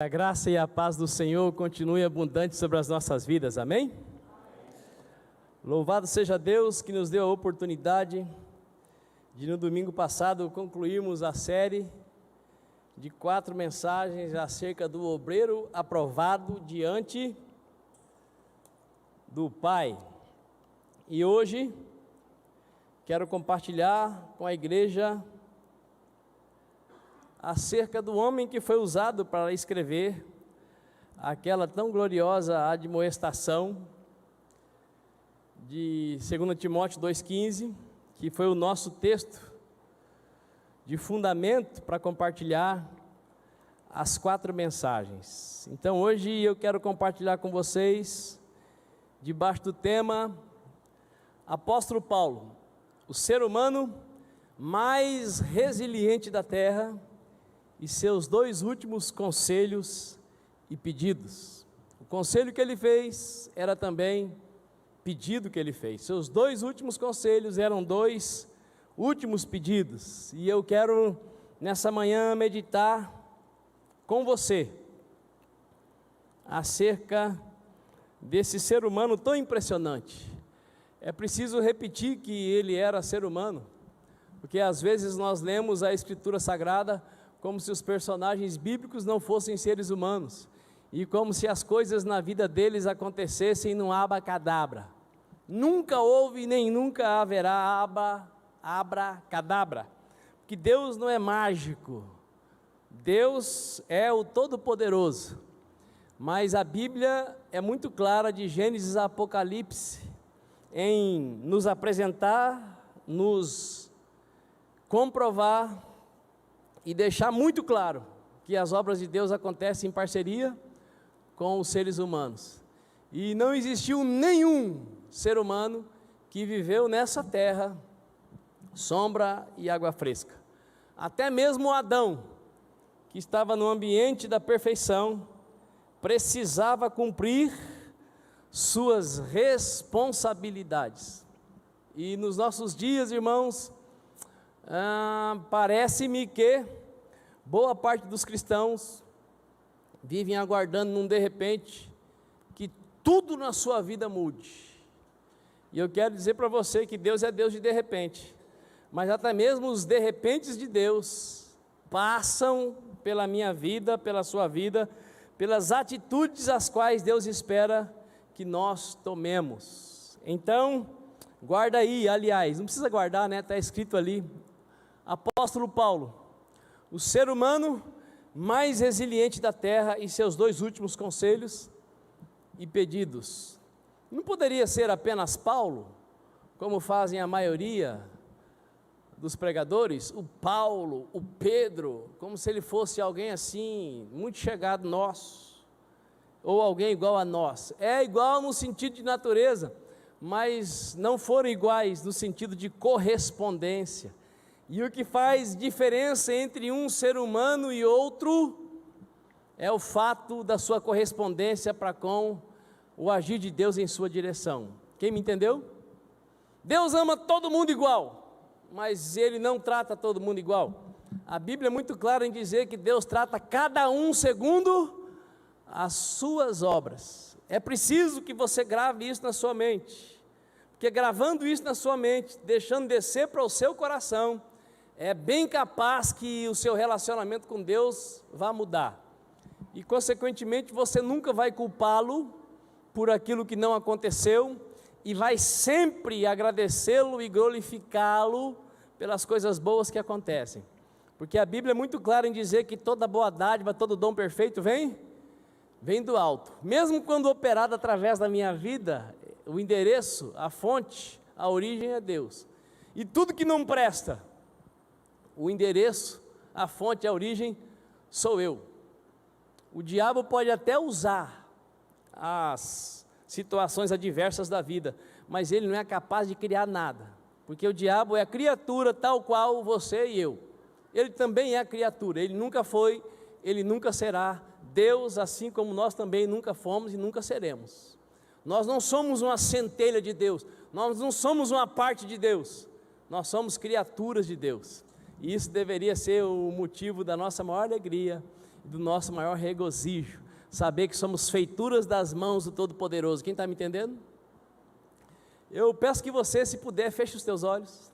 A graça e a paz do Senhor continue abundante sobre as nossas vidas, amém? Louvado seja Deus que nos deu a oportunidade de no domingo passado concluirmos a série de 4 mensagens acerca do obreiro aprovado diante do Pai. E hoje quero compartilhar com a igreja acerca do homem que foi usado para escrever aquela tão gloriosa admoestação de 2 Timóteo 2,15, que foi o nosso texto de fundamento para compartilhar as 4 mensagens. Então hoje eu quero compartilhar com vocês, debaixo do tema Apóstolo Paulo, o ser humano mais resiliente da terra, e seus 2 últimos conselhos e pedidos. O conselho que ele fez era também pedido que ele fez. Seus 2 últimos conselhos eram 2 últimos pedidos. E eu quero nessa manhã meditar com você acerca desse ser humano tão impressionante. É preciso repetir que ele era ser humano, porque às vezes nós lemos a Escritura Sagrada como se os personagens bíblicos não fossem seres humanos, e como se as coisas na vida deles acontecessem num abacadabra. Nunca houve nem nunca haverá abracadabra, porque Deus não é mágico, Deus é o Todo-Poderoso. Mas a Bíblia é muito clara, de Gênesis a Apocalipse, em nos apresentar, nos comprovar e deixar muito claro que as obras de Deus acontecem em parceria com os seres humanos. E não existiu nenhum ser humano que viveu nessa terra sombra e água fresca. Até mesmo Adão, que estava no ambiente da perfeição, precisava cumprir suas responsabilidades. E nos nossos dias, irmãos, parece-me que boa parte dos cristãos vivem aguardando num de repente que tudo na sua vida mude. E eu quero dizer para você que Deus é Deus de repente, mas até mesmo os de repentes de Deus passam pela minha vida, pela sua vida, pelas atitudes as quais Deus espera que nós tomemos. Então, guarda aí, aliás, não precisa guardar, né? Está escrito ali. Apóstolo Paulo, o ser humano mais resiliente da terra, e seus 2 últimos conselhos e pedidos. Não poderia ser apenas Paulo, como fazem a maioria dos pregadores, o Paulo, o Pedro, como se ele fosse alguém assim, muito chegado nosso, ou alguém igual a nós. É igual no sentido de natureza, mas não foram iguais no sentido de correspondência. E o que faz diferença entre um ser humano e outro é o fato da sua correspondência para com o agir de Deus em sua direção. Quem me entendeu? Deus ama todo mundo igual, mas Ele não trata todo mundo igual. A Bíblia é muito clara em dizer que Deus trata cada um segundo as suas obras. É preciso que você grave isso na sua mente, porque gravando isso na sua mente, deixando descer para o seu coração, é bem capaz que o seu relacionamento com Deus vá mudar, e consequentemente você nunca vai culpá-lo por aquilo que não aconteceu, e vai sempre agradecê-lo e glorificá-lo pelas coisas boas que acontecem, porque a Bíblia é muito clara em dizer que toda boa dádiva, todo dom perfeito vem do alto. Mesmo quando operado através da minha vida, o endereço, a fonte, a origem é Deus, e tudo que não presta, o endereço, a fonte, a origem, sou eu. O diabo pode até usar as situações adversas da vida, mas ele não é capaz de criar nada, porque o diabo é a criatura tal qual você e eu. Ele também é a criatura, ele nunca foi, ele nunca será Deus, assim como nós também nunca fomos e nunca seremos. Nós não somos uma centelha de Deus, nós não somos uma parte de Deus, nós somos criaturas de Deus. E isso deveria ser o motivo da nossa maior alegria, do nosso maior regozijo, saber que somos feituras das mãos do Todo-Poderoso. Quem está me entendendo? Eu peço que você, se puder, feche os teus olhos,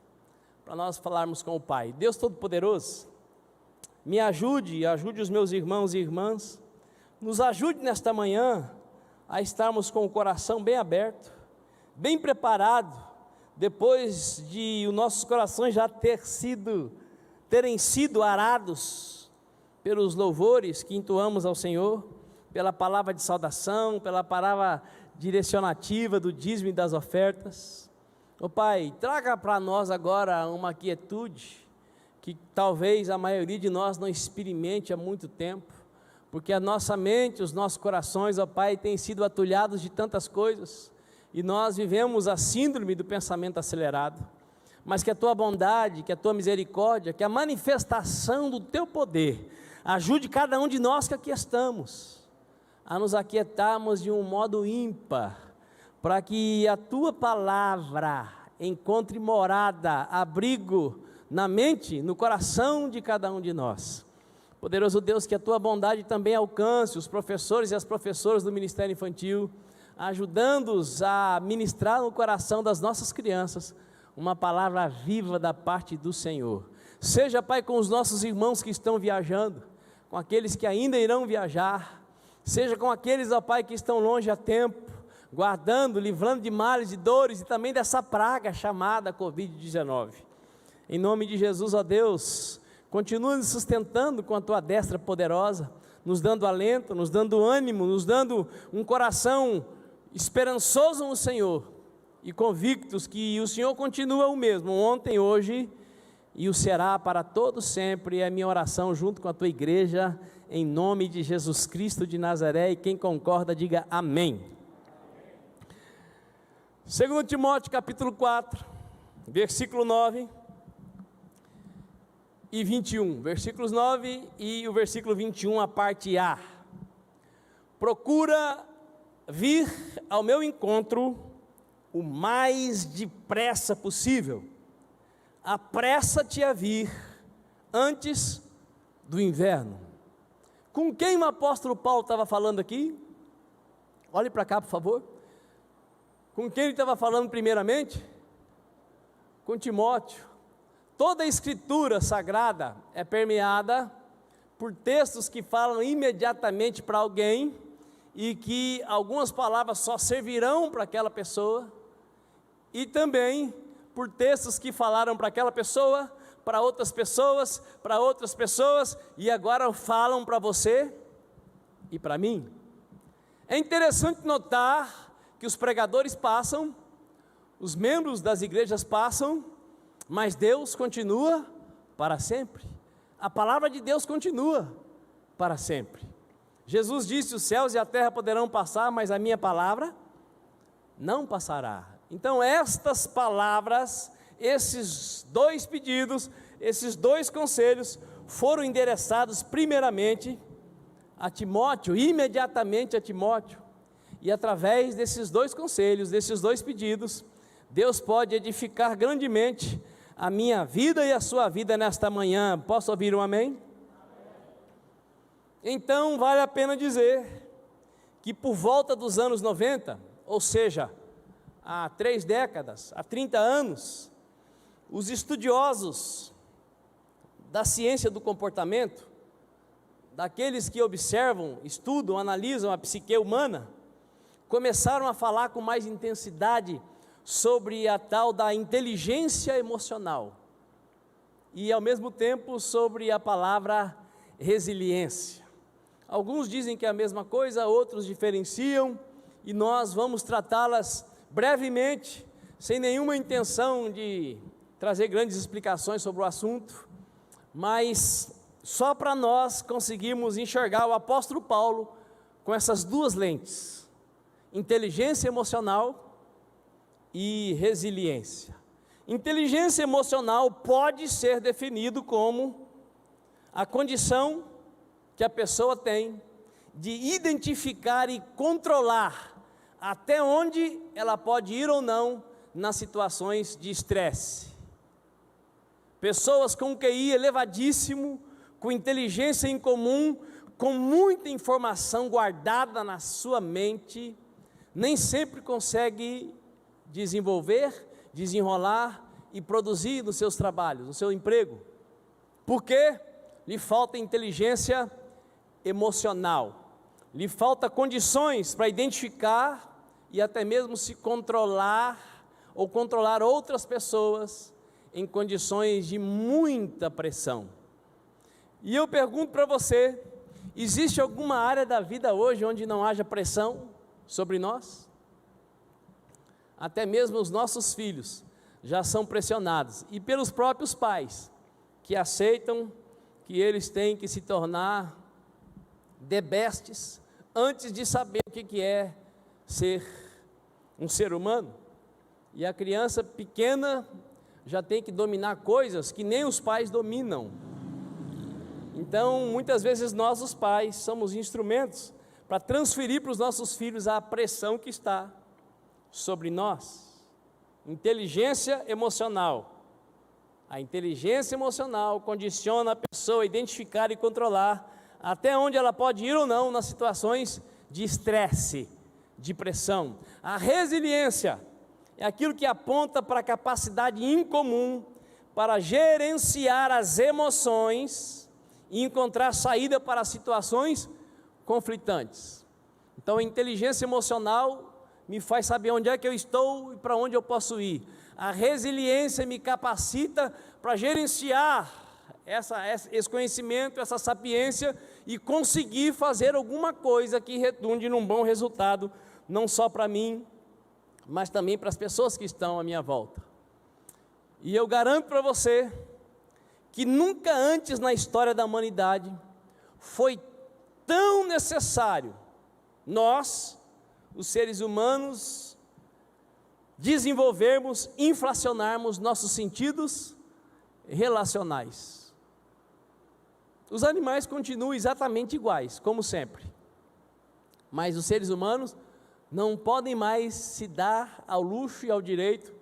para nós falarmos com o Pai. Deus Todo-Poderoso, me ajude e ajude os meus irmãos e irmãs, nos ajude nesta manhã a estarmos com o coração bem aberto, bem preparado, depois de os nossos corações já terem sido arados pelos louvores que entoamos ao Senhor, pela palavra de saudação, pela palavra direcionativa do dízimo e das ofertas. Ó Pai, traga para nós agora uma quietude que talvez a maioria de nós não experimente há muito tempo, porque a nossa mente, os nossos corações, ó Pai, têm sido atulhados de tantas coisas, e nós vivemos a síndrome do pensamento acelerado, mas que a Tua bondade, que a Tua misericórdia, que a manifestação do Teu poder, ajude cada um de nós que aqui estamos, a nos aquietarmos de um modo ímpar, para que a Tua palavra encontre morada, abrigo na mente, no coração de cada um de nós. Poderoso Deus, que a Tua bondade também alcance os professores e as professoras do Ministério Infantil, ajudando-os a ministrar no coração das nossas crianças uma palavra viva da parte do Senhor. Seja, Pai, com os nossos irmãos que estão viajando, com aqueles que ainda irão viajar, seja com aqueles, ó Pai, que estão longe há tempo, guardando, livrando de males e dores e também dessa praga chamada Covid-19. Em nome de Jesus, ó Deus, continua nos sustentando com a Tua destra poderosa, nos dando alento, nos dando ânimo, nos dando um coração esperançoso no Senhor e convictos que o Senhor continua o mesmo, ontem, hoje e o será para todo sempre. É a minha oração junto com a Tua igreja, em nome de Jesus Cristo de Nazaré, e quem concorda diga amém. 2 Timóteo capítulo 4, versículo 9 e 21, versículos 9 e o versículo 21, a parte A. Procura vir ao meu encontro o mais depressa possível. Apressa-te a vir antes do inverno. Com quem o apóstolo Paulo estava falando aqui? Olhe para cá, por favor. Com quem ele estava falando primeiramente? Com Timóteo. Toda a escritura sagrada é permeada por textos que falam imediatamente para alguém e que algumas palavras só servirão para aquela pessoa, e também por textos que falaram para aquela pessoa, para outras pessoas, para outras pessoas, e agora falam para você e para mim. É interessante notar que os pregadores passam, os membros das igrejas passam, mas Deus continua para sempre. A palavra de Deus continua para sempre. Jesus disse: os céus e a terra poderão passar, mas a minha palavra não passará. Então estas palavras, esses dois pedidos, esses dois conselhos foram endereçados primeiramente a Timóteo, imediatamente a Timóteo, e através desses dois conselhos, desses dois pedidos, Deus pode edificar grandemente a minha vida e a sua vida nesta manhã. Posso ouvir um amém? Então vale a pena dizer que por volta dos anos 90, ou seja, há 3 décadas, há 30 anos, os estudiosos da ciência do comportamento, daqueles que observam, estudam, analisam a psique humana, começaram a falar com mais intensidade sobre a tal da inteligência emocional e ao mesmo tempo sobre a palavra resiliência. Alguns dizem que é a mesma coisa, outros diferenciam, e nós vamos tratá-las brevemente, sem nenhuma intenção de trazer grandes explicações sobre o assunto, mas só para nós conseguirmos enxergar o apóstolo Paulo com essas duas lentes: inteligência emocional e resiliência. Inteligência emocional pode ser definido como a condição que a pessoa tem de identificar e controlar até onde ela pode ir ou não nas situações de estresse. Pessoas com QI elevadíssimo, com inteligência em comum, com muita informação guardada na sua mente, nem sempre consegue desenvolver, desenrolar e produzir nos seus trabalhos, no seu emprego. Por quê? Lhe falta inteligência emocional, lhe falta condições para identificar e até mesmo se controlar ou controlar outras pessoas em condições de muita pressão. E eu pergunto para você, existe alguma área da vida hoje onde não haja pressão sobre nós? Até mesmo os nossos filhos já são pressionados, e pelos próprios pais, que aceitam que eles têm que se tornar debestes antes de saber o que é ser um ser humano. E a criança pequena já tem que dominar coisas que nem os pais dominam. Então, muitas vezes nós, os pais, somos instrumentos para transferir para os nossos filhos a pressão que está sobre nós. Inteligência emocional. A inteligência emocional condiciona a pessoa a identificar e controlar até onde ela pode ir ou não nas situações de estresse, de pressão. A resiliência é aquilo que aponta para a capacidade incomum para gerenciar as emoções e encontrar saída para situações conflitantes. Então, a inteligência emocional me faz saber onde é que eu estou e para onde eu posso ir. A resiliência me capacita para gerenciar esse conhecimento, essa sapiência e conseguir fazer alguma coisa que redunde num bom resultado, não só para mim, mas também para as pessoas que estão à minha volta. E eu garanto para você que nunca antes na história da humanidade foi tão necessário nós, os seres humanos, desenvolvermos, inflacionarmos nossos sentidos relacionais. Os animais continuam exatamente iguais, como sempre, mas os seres humanos não podem mais se dar ao luxo e ao direito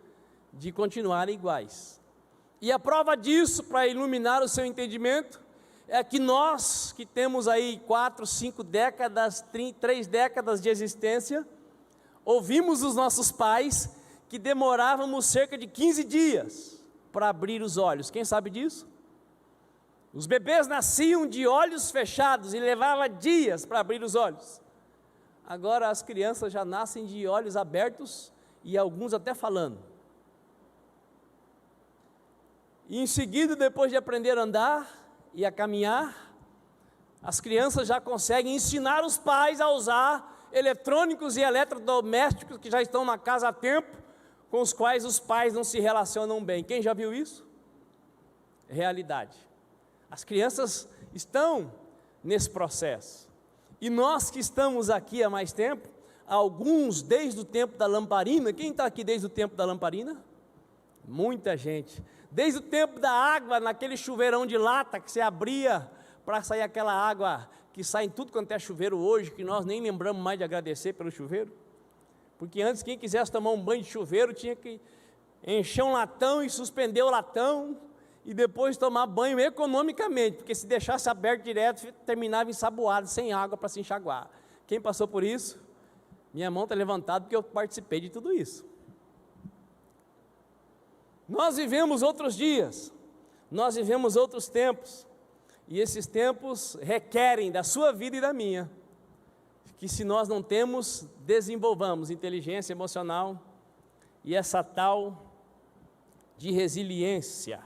de continuarem iguais. E a prova disso, para iluminar o seu entendimento, é que nós, que temos aí 4, 5 décadas, 3 décadas de existência, ouvimos os nossos pais que demorávamos cerca de 15 dias para abrir os olhos. Quem sabe disso? Os bebês nasciam de olhos fechados e levava dias para abrir os olhos. Agora as crianças já nascem de olhos abertos e alguns até falando. E em seguida, depois de aprender a andar e a caminhar, as crianças já conseguem ensinar os pais a usar eletrônicos e eletrodomésticos que já estão na casa há tempo, com os quais os pais não se relacionam bem. Quem já viu isso? Realidade. As crianças estão nesse processo. E nós que estamos aqui há mais tempo, alguns desde o tempo da lamparina. Quem está aqui desde o tempo da lamparina? Muita gente. Desde o tempo da água, naquele chuveirão de lata que você abria para sair aquela água que sai em tudo quanto é chuveiro hoje, que nós nem lembramos mais de agradecer pelo chuveiro. Porque antes, quem quisesse tomar um banho de chuveiro tinha que encher um latão e suspender o latão e depois tomar banho economicamente, porque se deixasse aberto direto, terminava ensaboado, sem água para se enxaguar. Quem passou por isso? Minha mão está levantada porque eu participei de tudo isso. Nós vivemos outros dias, nós vivemos outros tempos, e esses tempos requerem da sua vida e da minha, que se nós não temos, desenvolvamos inteligência emocional e essa tal de resiliência,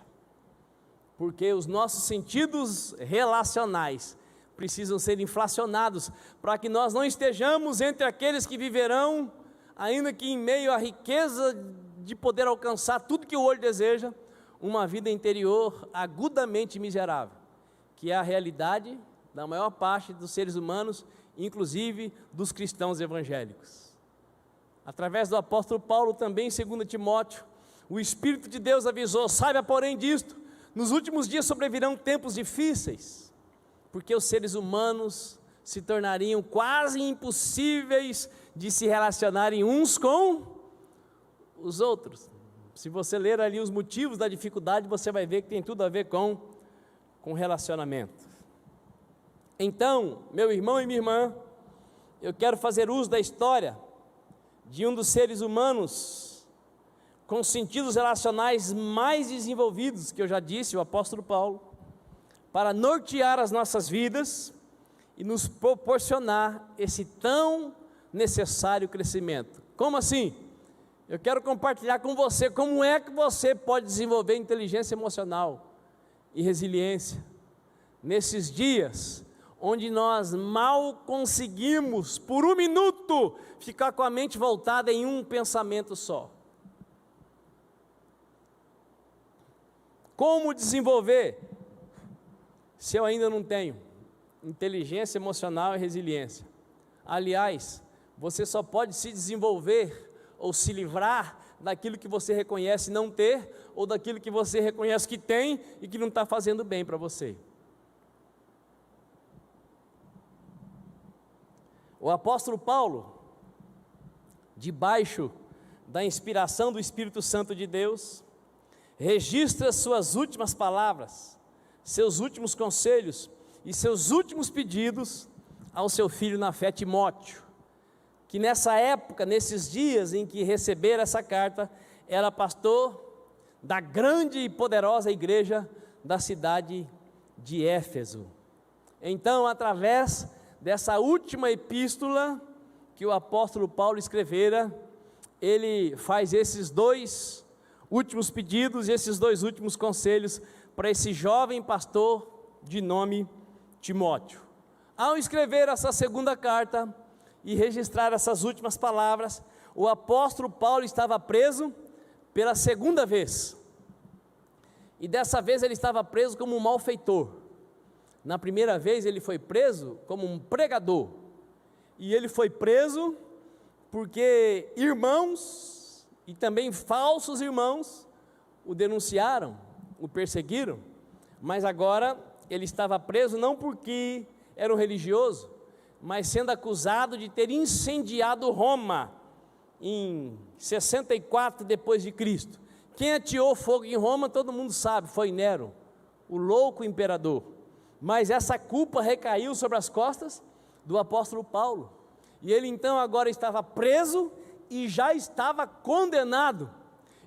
porque os nossos sentidos relacionais precisam ser inflacionados, para que nós não estejamos entre aqueles que viverão, ainda que em meio à riqueza de poder alcançar tudo que o olho deseja, uma vida interior agudamente miserável, que é a realidade da maior parte dos seres humanos, inclusive dos cristãos evangélicos. Através do apóstolo Paulo, também em 2 Timóteo, o Espírito de Deus avisou: saiba, porém, disto, nos últimos dias sobrevirão tempos difíceis, porque os seres humanos se tornariam quase impossíveis de se relacionarem uns com os outros. Se você ler ali os motivos da dificuldade, você vai ver que tem tudo a ver com relacionamento. Então, meu irmão e minha irmã, eu quero fazer uso da história de um dos seres humanos com sentidos relacionais mais desenvolvidos, que eu já disse, o apóstolo Paulo, para nortear as nossas vidas e nos proporcionar esse tão necessário crescimento. Como assim? Eu quero compartilhar com você como é que você pode desenvolver inteligência emocional e resiliência nesses dias onde nós mal conseguimos por um minuto ficar com a mente voltada em um pensamento só. Como desenvolver se eu ainda não tenho inteligência emocional e resiliência? Aliás, você só pode se desenvolver ou se livrar daquilo que você reconhece não ter, ou daquilo que você reconhece que tem e que não está fazendo bem para você. O apóstolo Paulo, debaixo da inspiração do Espírito Santo de Deus, registra suas últimas palavras, seus últimos conselhos e seus últimos pedidos ao seu filho na fé, Timóteo, que nessa época, nesses dias em que receberam essa carta, era pastor da grande e poderosa igreja da cidade de Éfeso. Então, através dessa última epístola que o apóstolo Paulo escrevera, ele faz esses dois últimos pedidos e esses dois últimos conselhos para esse jovem pastor de nome Timóteo. Ao escrever essa segunda carta e registrar essas últimas palavras, o apóstolo Paulo estava preso pela segunda vez, e dessa vez ele estava preso como um malfeitor. Na primeira vez ele foi preso como um pregador, e ele foi preso porque irmãos, e também falsos irmãos, o denunciaram, o perseguiram, mas agora ele estava preso não porque era um religioso, mas sendo acusado de ter incendiado Roma em 64 depois de Cristo. Quem ateou fogo em Roma, todo mundo sabe, foi Nero, o louco imperador. Mas essa culpa recaiu sobre as costas do apóstolo Paulo, e ele então agora estava preso e já estava condenado.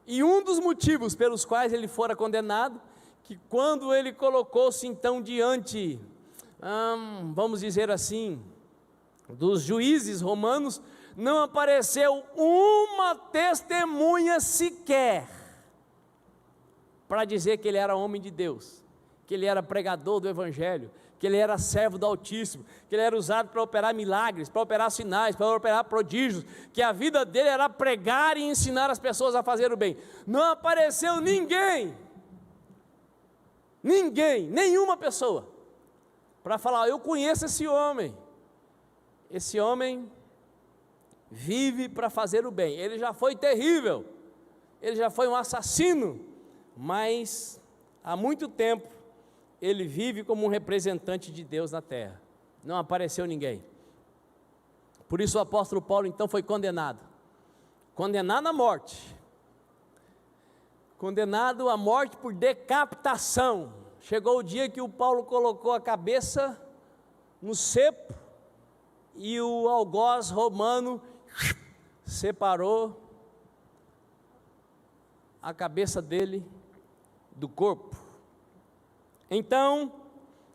E um dos motivos pelos quais ele fora condenado, que quando ele colocou-se então diante, vamos dizer assim, dos juízes romanos, não apareceu uma testemunha sequer para dizer que ele era homem de Deus, que ele era pregador do Evangelho, que ele era servo do Altíssimo, que ele era usado para operar milagres, para operar sinais, para operar prodígios, que a vida dele era pregar e ensinar as pessoas a fazer o bem. Não apareceu ninguém, nenhuma pessoa, para falar: eu conheço esse homem vive para fazer o bem. Ele já foi terrível, ele já foi um assassino, mas há muito tempo ele vive como um representante de Deus na terra. Não apareceu ninguém. Por isso o apóstolo Paulo então foi condenado à morte, condenado à morte por decapitação. Chegou o dia que o Paulo colocou a cabeça no cepo e o algoz romano separou a cabeça dele do corpo. Então,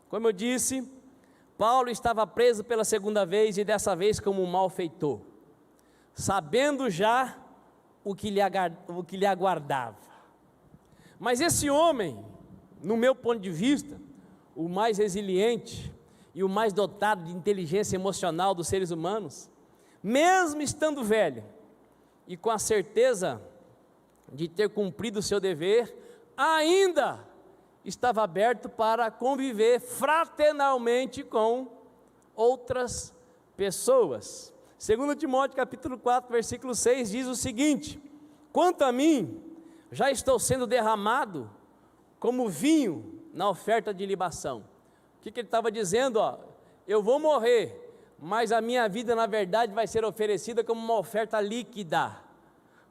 como eu disse, Paulo estava preso pela segunda vez, e dessa vez como um malfeitor, sabendo já o que lhe aguardava. Mas esse homem, no meu ponto de vista, o mais resiliente e o mais dotado de inteligência emocional dos seres humanos, mesmo estando velho e com a certeza de ter cumprido o seu dever, ainda estava aberto para conviver fraternalmente com outras pessoas. 2 Timóteo capítulo 4, versículo 6 diz o seguinte: quanto a mim, já estou sendo derramado como vinho na oferta de libação. O que ele estava dizendo? Eu vou morrer, mas a minha vida na verdade vai ser oferecida como uma oferta líquida.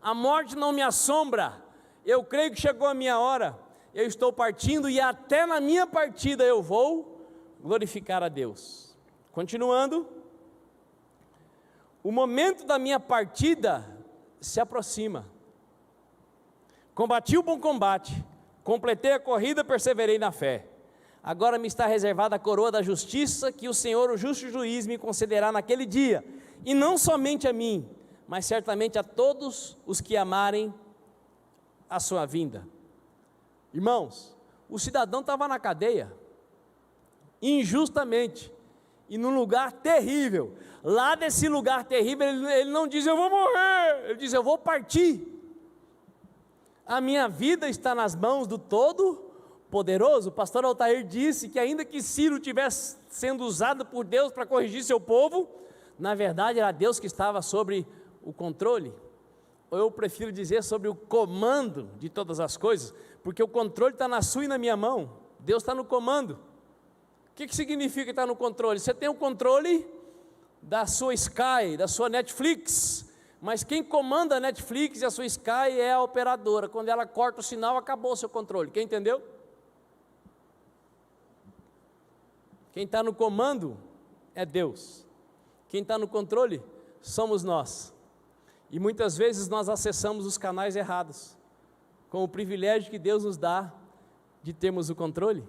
A morte não me assombra, eu creio que chegou a minha hora, eu estou partindo, e até na minha partida eu vou glorificar a Deus. Continuando, o momento da minha partida se aproxima. Combati o bom combate, completei a corrida, perseverei na fé. Agora me está reservada a coroa da justiça, que o Senhor, o justo juiz, me concederá naquele dia, e não somente a mim, mas certamente a todos os que amarem a sua vinda. Irmãos, o cidadão estava na cadeia, injustamente, e num lugar terrível. Lá desse lugar terrível, ele não diz eu vou morrer, ele diz eu vou partir. A minha vida está nas mãos do Todo-Poderoso. O pastor Altair disse que ainda que Ciro estivesse sendo usado por Deus para corrigir seu povo, na verdade era Deus que estava sobre o controle, ou eu prefiro dizer sobre o comando de todas as coisas, porque o controle está na sua e na minha mão, Deus está no comando. O que significa estar no controle? Você tem o controle da sua Sky, da sua Netflix, mas quem comanda a Netflix e a sua Sky é a operadora. Quando ela corta o sinal, acabou o seu controle. Quem entendeu? Quem está no comando é Deus. Quem está no controle somos nós. E muitas vezes nós acessamos os canais errados, com o privilégio que Deus nos dá de termos o controle.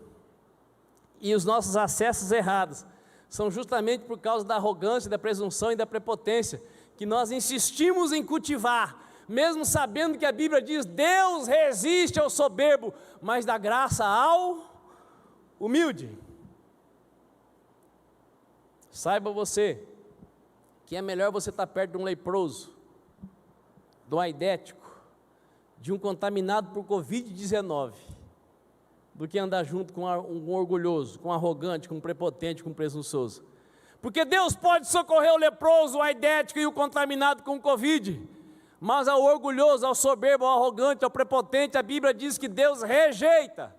E os nossos acessos errados são justamente por causa da arrogância, da presunção e da prepotência, que nós insistimos em cultivar, mesmo sabendo que a Bíblia diz, Deus resiste ao soberbo, mas dá graça ao humilde. Saiba você, que é melhor você estar perto de um leproso, de um aidético, de um contaminado por Covid-19, do que andar junto com um orgulhoso, com um arrogante, com um prepotente, com um presunçoso. Porque Deus pode socorrer o leproso, o aidético e o contaminado com o Covid, mas ao orgulhoso, ao soberbo, ao arrogante, ao prepotente, a Bíblia diz que Deus rejeita.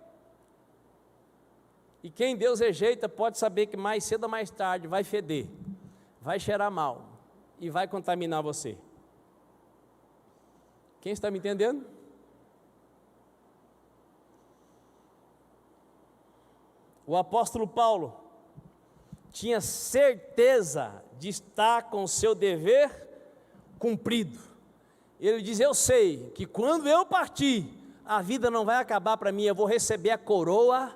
E quem Deus rejeita pode saber que mais cedo ou mais tarde vai feder, vai cheirar mal e vai contaminar você. Quem está me entendendo? O apóstolo Paulo tinha certeza de estar com o seu dever cumprido. Ele diz, eu sei que quando eu partir, a vida não vai acabar para mim, eu vou receber a coroa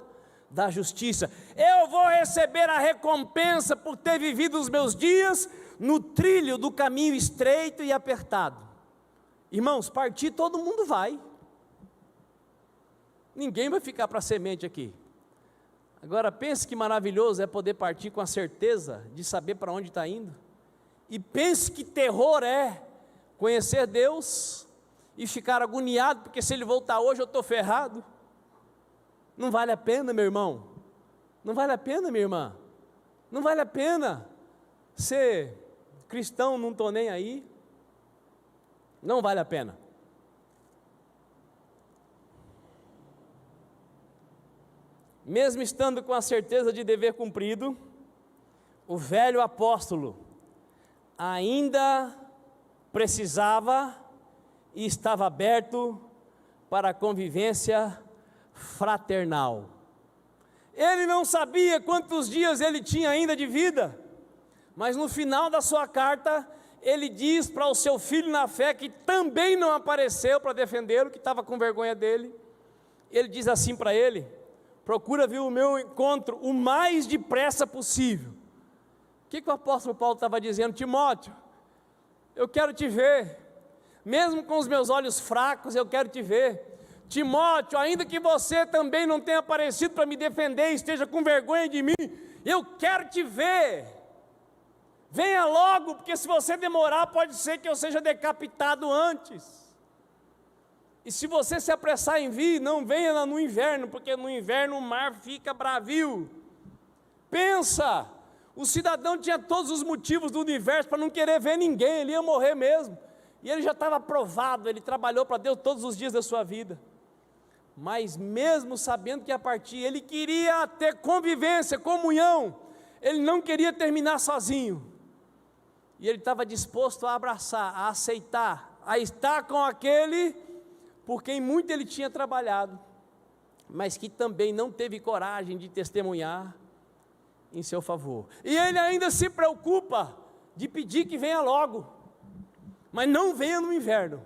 da justiça, eu vou receber a recompensa por ter vivido os meus dias no trilho do caminho estreito e apertado. Irmãos, partir todo mundo vai, ninguém vai ficar para semente aqui. Agora pense que maravilhoso é poder partir com a certeza de saber para onde está indo, e pense que terror é conhecer Deus e ficar agoniado, porque se Ele voltar hoje eu estou ferrado. Não vale a pena, meu irmão, não vale a pena, minha irmã, não vale a pena ser cristão, não estou nem aí, não vale a pena. Mesmo estando com a certeza de dever cumprido, o velho apóstolo ainda precisava e estava aberto para a convivência fraternal. Ele não sabia quantos dias ele tinha ainda de vida, mas no final da sua carta, ele diz para o seu filho na fé, que também não apareceu para defendê-lo, que estava com vergonha dele, ele diz assim para ele, procura vir o meu encontro o mais depressa possível. O que o apóstolo Paulo estava dizendo? Timóteo, eu quero te ver, mesmo com os meus olhos fracos, eu quero te ver. Timóteo, ainda que você também não tenha aparecido para me defender, esteja com vergonha de mim, eu quero te ver. Venha logo, porque se você demorar, pode ser que eu seja decapitado antes. E se você se apressar em vir, não venha no inverno, porque no inverno o mar fica bravio. Pensa, o cidadão tinha todos os motivos do universo para não querer ver ninguém, ele ia morrer mesmo. E ele já estava aprovado, ele trabalhou para Deus todos os dias da sua vida. Mas mesmo sabendo que ia partir, ele queria ter convivência, comunhão, ele não queria terminar sozinho. E ele estava disposto a abraçar, a aceitar, a estar com aquele por quem muito ele tinha trabalhado, mas que também não teve coragem de testemunhar em seu favor. E ele ainda se preocupa de pedir que venha logo, mas não venha no inverno,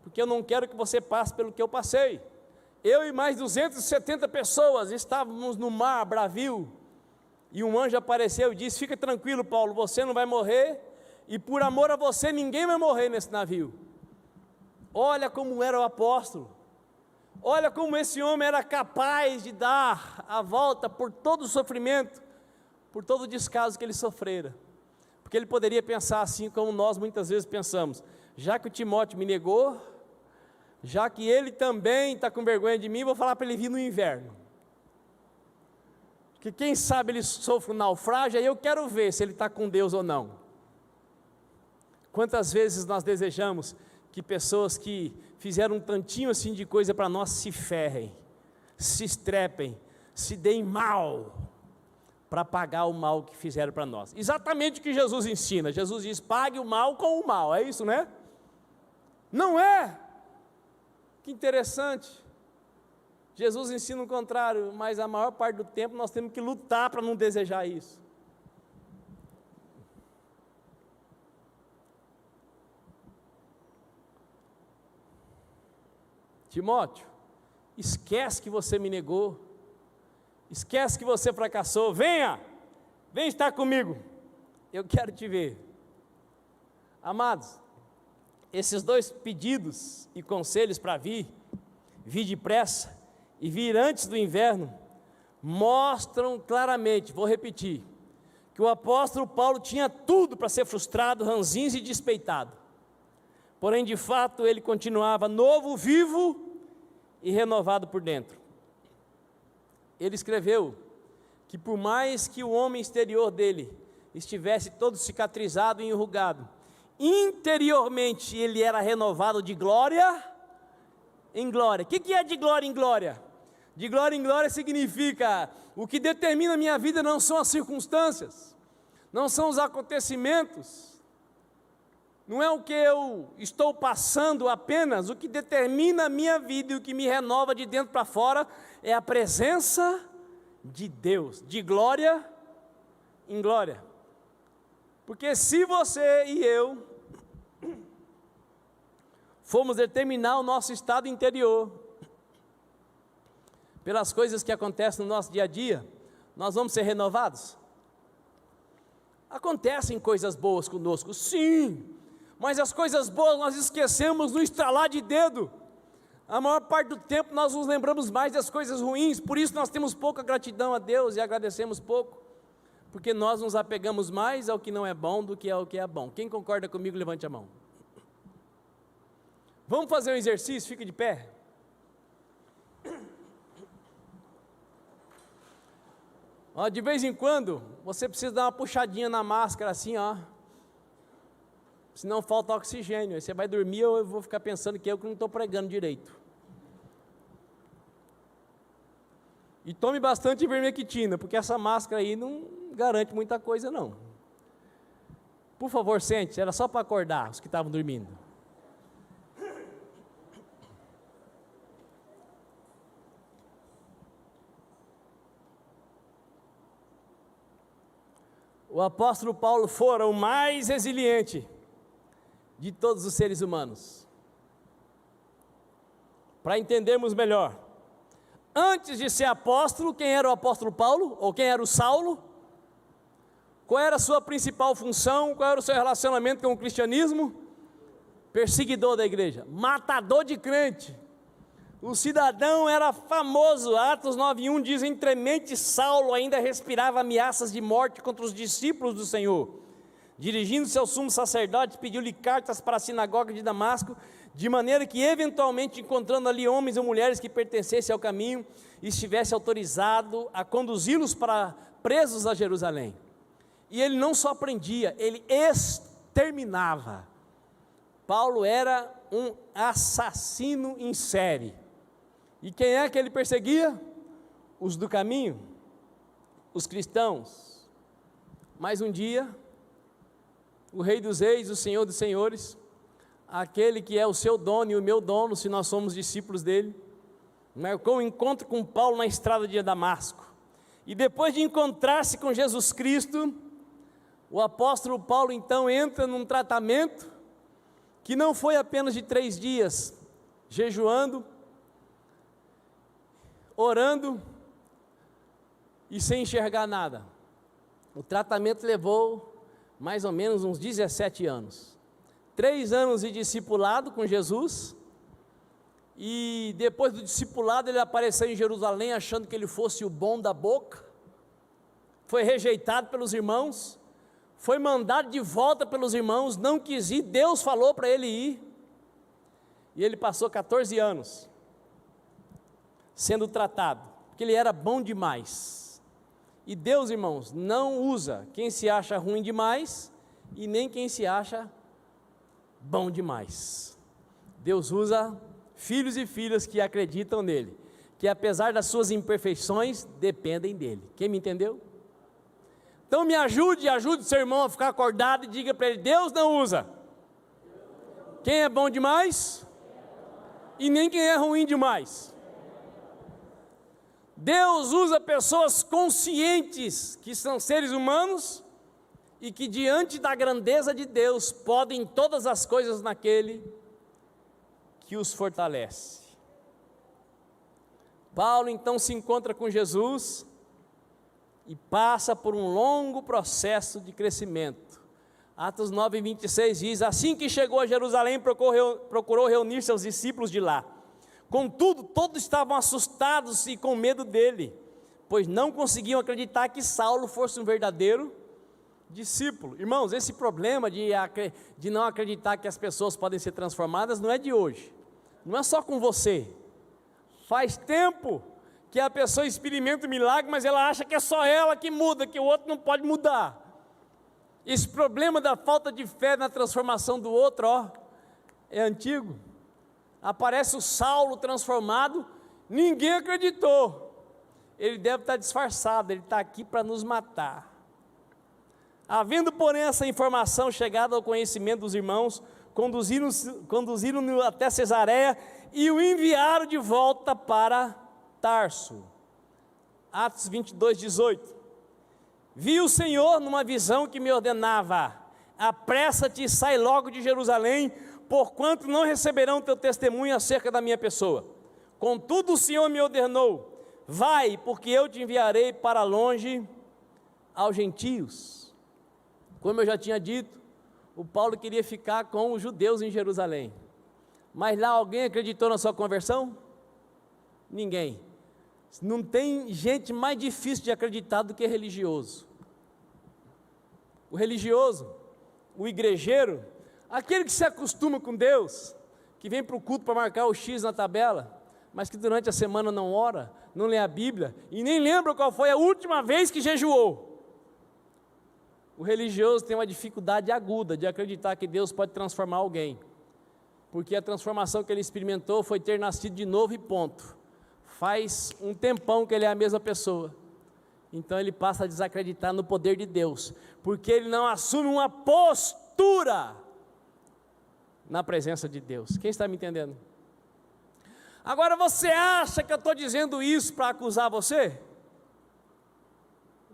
porque eu não quero que você passe pelo que eu passei. Eu e mais 270 pessoas estávamos no mar bravio, e um anjo apareceu e disse: fica tranquilo, Paulo, você não vai morrer, e por amor a você ninguém vai morrer nesse navio. Olha como era o apóstolo, olha como esse homem era capaz de dar a volta por todo o sofrimento, por todo o descaso que ele sofrera, porque ele poderia pensar assim como nós muitas vezes pensamos: já que o Timóteo me negou, já que ele também está com vergonha de mim, vou falar para ele vir no inverno, porque quem sabe ele sofre um naufrágio, aí eu quero ver se ele está com Deus ou não. Quantas vezes nós desejamos que pessoas que fizeram um tantinho assim de coisa para nós se ferrem, se estrepem, se deem mal, para pagar o mal que fizeram para nós. Exatamente o que Jesus ensina. Jesus diz: pague o mal com o mal, é isso, né? Não é? Que interessante. Jesus ensina o contrário, mas a maior parte do tempo nós temos que lutar para não desejar isso. Timóteo, esquece que você me negou, esquece que você fracassou, venha estar comigo, eu quero te ver. Amados, esses dois pedidos e conselhos para vir depressa e vir antes do inverno, mostram claramente, vou repetir, que o apóstolo Paulo tinha tudo para ser frustrado, ranzinza e despeitado. Porém, de fato, ele continuava novo, vivo e renovado por dentro. Ele escreveu que por mais que o homem exterior dele estivesse todo cicatrizado e enrugado, interiormente ele era renovado de glória em glória. O que é de glória em glória? De glória em glória significa: o que determina a minha vida não são as circunstâncias, não são os acontecimentos, não é o que eu estou passando apenas. O que determina a minha vida e o que me renova de dentro para fora é a presença de Deus, de glória em glória. Porque se você e eu formos determinar o nosso estado interior pelas coisas que acontecem no nosso dia a dia, nós vamos ser renovados? Acontecem coisas boas conosco, sim, mas as coisas boas nós esquecemos no estralar de dedo. A maior parte do tempo nós nos lembramos mais das coisas ruins, por isso nós temos pouca gratidão a Deus e agradecemos pouco, porque nós nos apegamos mais ao que não é bom do que ao que é bom. Quem concorda comigo, levante a mão. Vamos fazer um exercício, fica de pé. Ó, de vez em quando, você precisa dar uma puxadinha na máscara assim, ó. Senão falta oxigênio, aí você vai dormir, ou eu vou ficar pensando que eu que não estou pregando direito. E tome bastante ivermectina, porque essa máscara aí não garante muita coisa não. Por favor, sente, era só para acordar os que estavam dormindo. O apóstolo Paulo fora o mais resiliente de todos os seres humanos. Para entendermos melhor, antes de ser apóstolo, quem era o apóstolo Paulo? Ou quem era o Saulo? Qual era a sua principal função? Qual era o seu relacionamento com o cristianismo? Perseguidor da igreja, matador de crente. O cidadão era famoso. Atos 9:1 diz: entremente Saulo ainda respirava ameaças de morte contra os discípulos do Senhor. Dirigindo-se ao sumo sacerdote, pediu-lhe cartas para a sinagoga de Damasco, de maneira que eventualmente, encontrando ali homens ou mulheres que pertencessem ao caminho, estivesse autorizado a conduzi-los para presos a Jerusalém. E ele não só prendia, ele exterminava. Paulo era um assassino em série. E quem é que ele perseguia? Os do caminho, os cristãos. Mas um dia, o Rei dos Reis, o Senhor dos Senhores, aquele que é o seu dono e o meu dono, se nós somos discípulos dele, marcou um encontro com Paulo na estrada de Damasco. E depois de encontrar-se com Jesus Cristo, o apóstolo Paulo então entra num tratamento que não foi apenas de 3 dias, jejuando, orando e sem enxergar nada. O tratamento levou mais ou menos uns 17 anos. 3 anos de discipulado com Jesus, e depois do discipulado ele apareceu em Jerusalém achando que ele fosse o bom da boca, foi rejeitado pelos irmãos, foi mandado de volta pelos irmãos, não quis ir, Deus falou para ele ir, e ele passou 14 anos sendo tratado, porque ele era bom demais. E Deus, irmãos, não usa quem se acha ruim demais, e nem quem se acha bom demais. Deus usa filhos e filhas que acreditam nele, que apesar das suas imperfeições, dependem dele. Quem me entendeu? Então me ajude seu irmão a ficar acordado e diga para ele: Deus não usa quem é bom demais e nem quem é ruim demais. Deus usa pessoas conscientes que são seres humanos e que diante da grandeza de Deus podem todas as coisas naquele que os fortalece. Paulo então se encontra com Jesus e passa por um longo processo de crescimento. Atos 9:26 diz: assim que chegou a Jerusalém, procurou reunir seus discípulos de lá. Contudo, todos estavam assustados e com medo dele, pois não conseguiam acreditar que Saulo fosse um verdadeiro discípulo. Irmãos, esse problema de não acreditar que as pessoas podem ser transformadas não é de hoje, não é só com você. Faz tempo que a pessoa experimenta o milagre, mas ela acha que é só ela que muda, que o outro não pode mudar. Esse problema da falta de fé na transformação do outro, é antigo. Aparece o Saulo transformado, ninguém acreditou. Ele deve estar disfarçado, ele está aqui para nos matar. Havendo, porém, essa informação chegada ao conhecimento dos irmãos, conduziram-no até Cesareia e o enviaram de volta para Tarso. Atos 22:18. Vi o Senhor numa visão que me ordenava: apressa-te e sai logo de Jerusalém, porquanto não receberão teu testemunho acerca da minha pessoa. Contudo o Senhor me ordenou: vai, porque eu te enviarei para longe aos gentios. Como eu já tinha dito, o Paulo queria ficar com os judeus em Jerusalém, mas lá alguém acreditou na sua conversão? Ninguém. Não tem gente mais difícil de acreditar do que religioso. O religioso, o igrejeiro, aquele que se acostuma com Deus, que vem para o culto para marcar o X na tabela, mas que durante a semana não ora, não lê a Bíblia e nem lembra qual foi a última vez que jejuou. O religioso tem uma dificuldade aguda de acreditar que Deus pode transformar alguém, porque a transformação que ele experimentou foi ter nascido de novo e ponto. Faz um tempão que ele é a mesma pessoa, então ele passa a desacreditar no poder de Deus, porque ele não assume uma postura na presença de Deus. Quem está me entendendo? Agora você acha que eu estou dizendo isso para acusar você?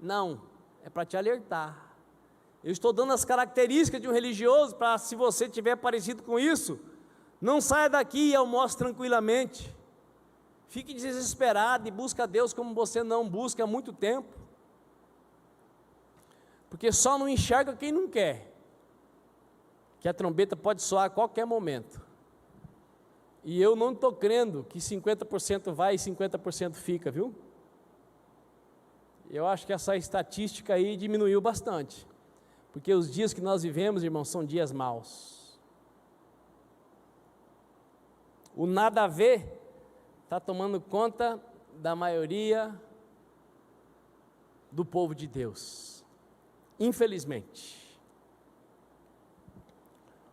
Não, é para te alertar. Eu estou dando as características de um religioso para, se você tiver parecido com isso, não saia daqui e almoce tranquilamente. Fique desesperado e busque a Deus como você não busca há muito tempo, porque só não enxerga quem não quer, que a trombeta pode soar a qualquer momento, e eu não estou crendo que 50% vai e 50% fica, viu? Eu acho que essa estatística aí diminuiu bastante, porque os dias que nós vivemos, irmãos, são dias maus. O nada a ver está tomando conta da maioria do povo de Deus, infelizmente.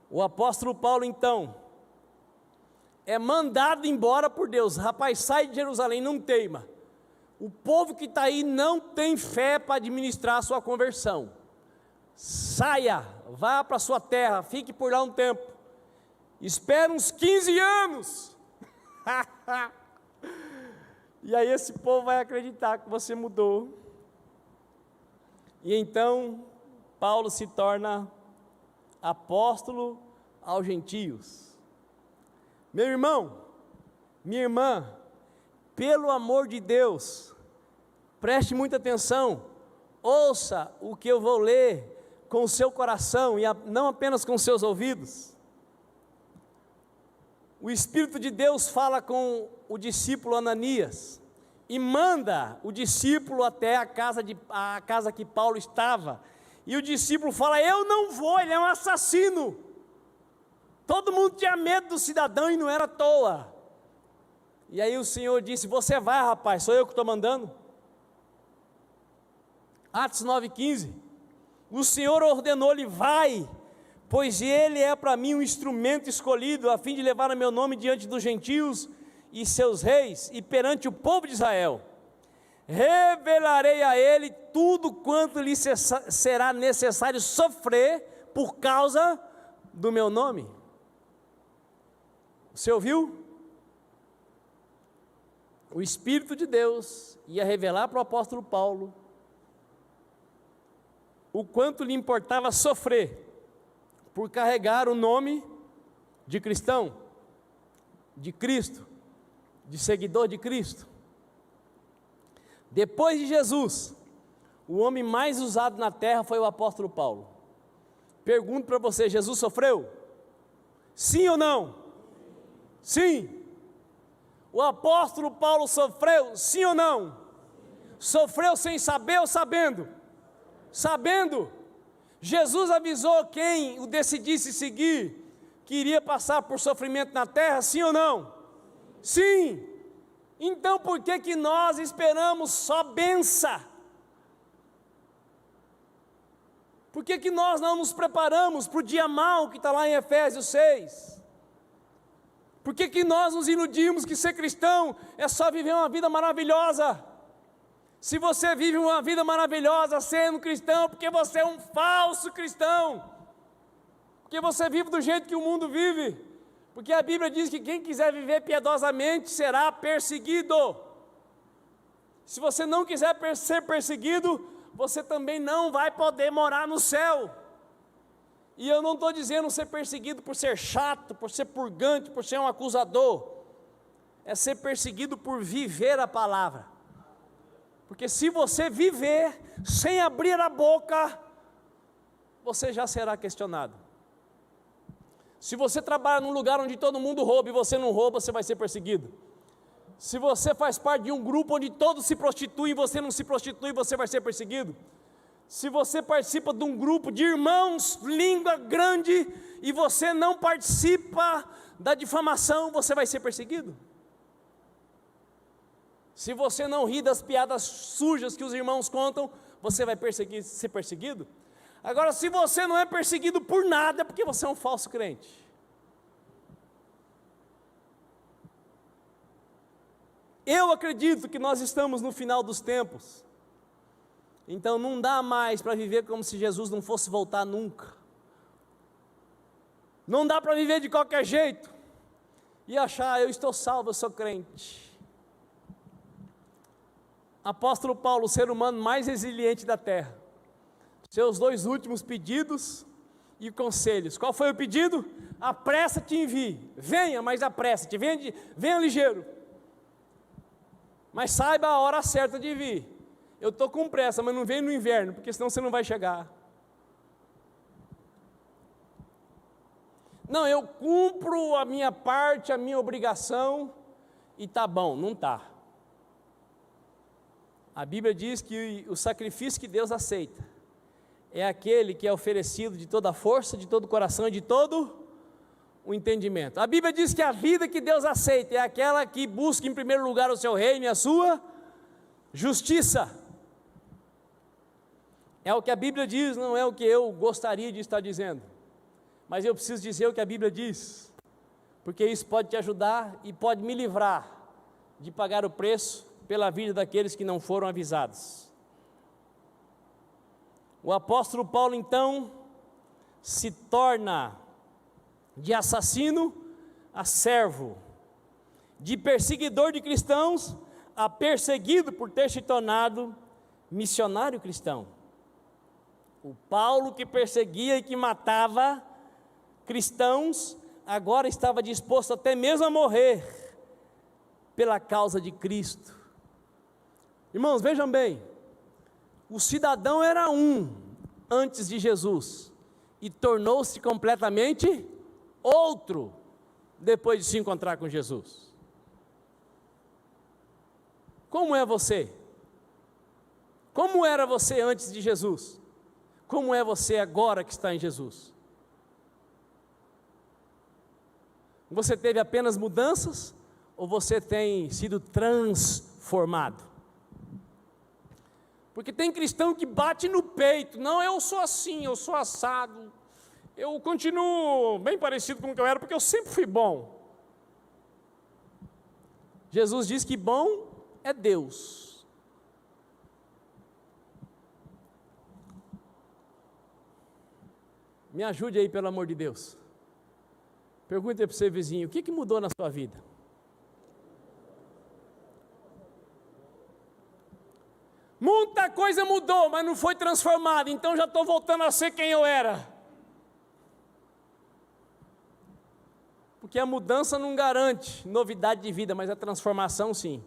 O apóstolo Paulo então é mandado embora por Deus. Rapaz, sai de Jerusalém, não teima. O povo que está aí não tem fé para administrar a sua conversão. Saia, vá para a sua terra, fique por lá um tempo, espera uns 15 anos, e aí esse povo vai acreditar que você mudou, E então, Paulo se torna apóstolo aos gentios. Meu irmão, minha irmã, pelo amor de Deus, preste muita atenção, ouça o que eu vou ler com o seu coração e não apenas com os seus ouvidos. O Espírito de Deus fala com o discípulo Ananias e manda o discípulo até a casa que Paulo estava. E o discípulo fala: eu não vou, ele é um assassino. Todo mundo tinha medo do cidadão e não era à toa. E aí o Senhor disse: você vai, rapaz, sou eu que estou mandando. Atos 9,15, o Senhor ordenou-lhe: vai, pois ele é para mim um instrumento escolhido, a fim de levar o meu nome diante dos gentios e seus reis, e perante o povo de Israel. Revelarei a ele tudo quanto lhe será necessário sofrer por causa do meu nome. Você ouviu? O Espírito de Deus ia revelar para o apóstolo Paulo o quanto lhe importava sofrer por carregar o nome de cristão, de Cristo, de seguidor de Cristo. Depois de Jesus, o homem mais usado na terra foi o apóstolo Paulo. Pergunto para você: Jesus sofreu? Sim ou não? Sim. O apóstolo Paulo sofreu? Sim ou não? Sofreu sem saber ou sabendo? Sabendo. Jesus avisou quem o decidisse seguir que iria passar por sofrimento na terra, sim ou não? Sim. Então por que nós esperamos só bênção? Por que nós não nos preparamos para o dia mau que está lá em Efésios 6? Por que nós nos iludimos que ser cristão é só viver uma vida maravilhosa? Se você vive uma vida maravilhosa sendo cristão, porque você é um falso cristão, porque você vive do jeito que o mundo vive, porque a Bíblia diz que quem quiser viver piedosamente será perseguido. Se você não quiser ser perseguido, você também não vai poder morar no céu. E eu não estou dizendo ser perseguido por ser chato, por ser purgante, por ser um acusador. É ser perseguido por viver a palavra. Porque se você viver sem abrir a boca, você já será questionado. Se você trabalha num lugar onde todo mundo rouba e você não rouba, você vai ser perseguido. Se você faz parte de um grupo onde todos se prostituem e você não se prostitui, você vai ser perseguido. Se você participa de um grupo de irmãos, língua grande, e você não participa da difamação, você vai ser perseguido. Se você não ri das piadas sujas que os irmãos contam, você vai ser perseguido. Agora, se você não é perseguido por nada, é porque você é um falso crente. Eu acredito que nós estamos no final dos tempos. Então não dá mais para viver como se Jesus não fosse voltar nunca. Não dá para viver de qualquer jeito e achar: eu estou salvo, eu sou crente. Apóstolo Paulo, o ser humano mais resiliente da terra, seus 2 últimos pedidos e conselhos. Qual foi o pedido? Apressa-te e envie. Venha, mas apressa-te, venha ligeiro. Mas saiba a hora certa de vir. Eu estou com pressa, mas não venha no inverno, porque senão você não vai chegar. Não, eu cumpro a minha parte, a minha obrigação, e tá bom, não está. A Bíblia diz que o sacrifício que Deus aceita é aquele que é oferecido de toda a força, de todo o coração e de todo o entendimento. A Bíblia diz que a vida que Deus aceita é aquela que busca em primeiro lugar o seu reino e a sua justiça. É o que a Bíblia diz, não é o que eu gostaria de estar dizendo, mas eu preciso dizer o que a Bíblia diz, porque isso pode te ajudar e pode me livrar de pagar o preço pela vida daqueles que não foram avisados. O apóstolo Paulo então se torna de assassino a servo, de perseguidor de cristãos a perseguido por ter se tornado missionário cristão. O Paulo que perseguia e que matava cristãos, agora estava disposto até mesmo a morrer pela causa de Cristo. Irmãos, vejam bem, o cidadão era um antes de Jesus e tornou-se completamente outro depois de se encontrar com Jesus. Como é você? Como era você antes de Jesus? Como é você agora que está em Jesus? Você teve apenas mudanças ou você tem sido transformado? Porque tem cristão que bate no peito: não, eu sou assim, eu sou assado, eu continuo bem parecido com o que eu era, porque eu sempre fui bom. Jesus diz que bom é Deus. Me ajude aí, pelo amor de Deus. Pergunte para o seu vizinho: o que mudou na sua vida? Muita coisa mudou, mas não foi transformada, então já estou voltando a ser quem eu era. Porque a mudança não garante novidade de vida, mas a transformação sim.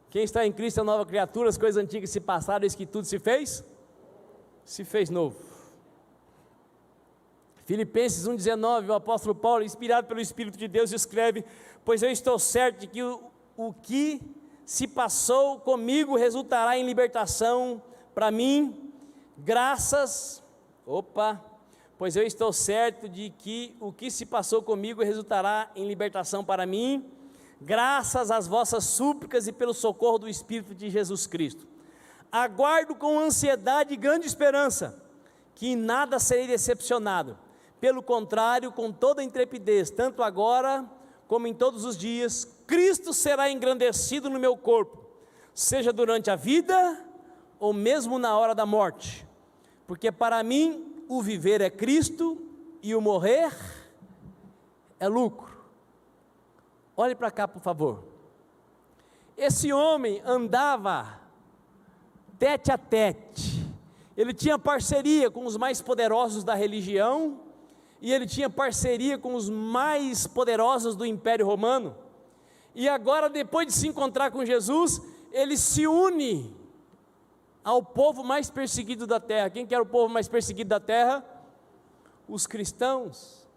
Quem está em Cristo é nova criatura, as coisas antigas se passaram, eis que tudo se fez novo. Filipenses 1,19, o apóstolo Paulo, inspirado pelo Espírito de Deus, escreve: pois eu estou certo de que o que se passou comigo resultará em libertação para mim, pois eu estou certo de que o que se passou comigo resultará em libertação para mim, graças às vossas súplicas e pelo socorro do Espírito de Jesus Cristo. Aguardo com ansiedade e grande esperança, que em nada serei decepcionado, pelo contrário, com toda intrepidez, tanto agora como em todos os dias, Cristo será engrandecido no meu corpo, seja durante a vida ou mesmo na hora da morte, porque para mim o viver é Cristo e o morrer é lucro. Olhe para cá, por favor. Esse homem andava tete a tete, ele tinha parceria com os mais poderosos da religião, e ele tinha parceria com os mais poderosos do Império Romano, e agora, depois de se encontrar com Jesus, ele se une ao povo mais perseguido da terra. Quem que era o povo mais perseguido da terra? Os cristãos.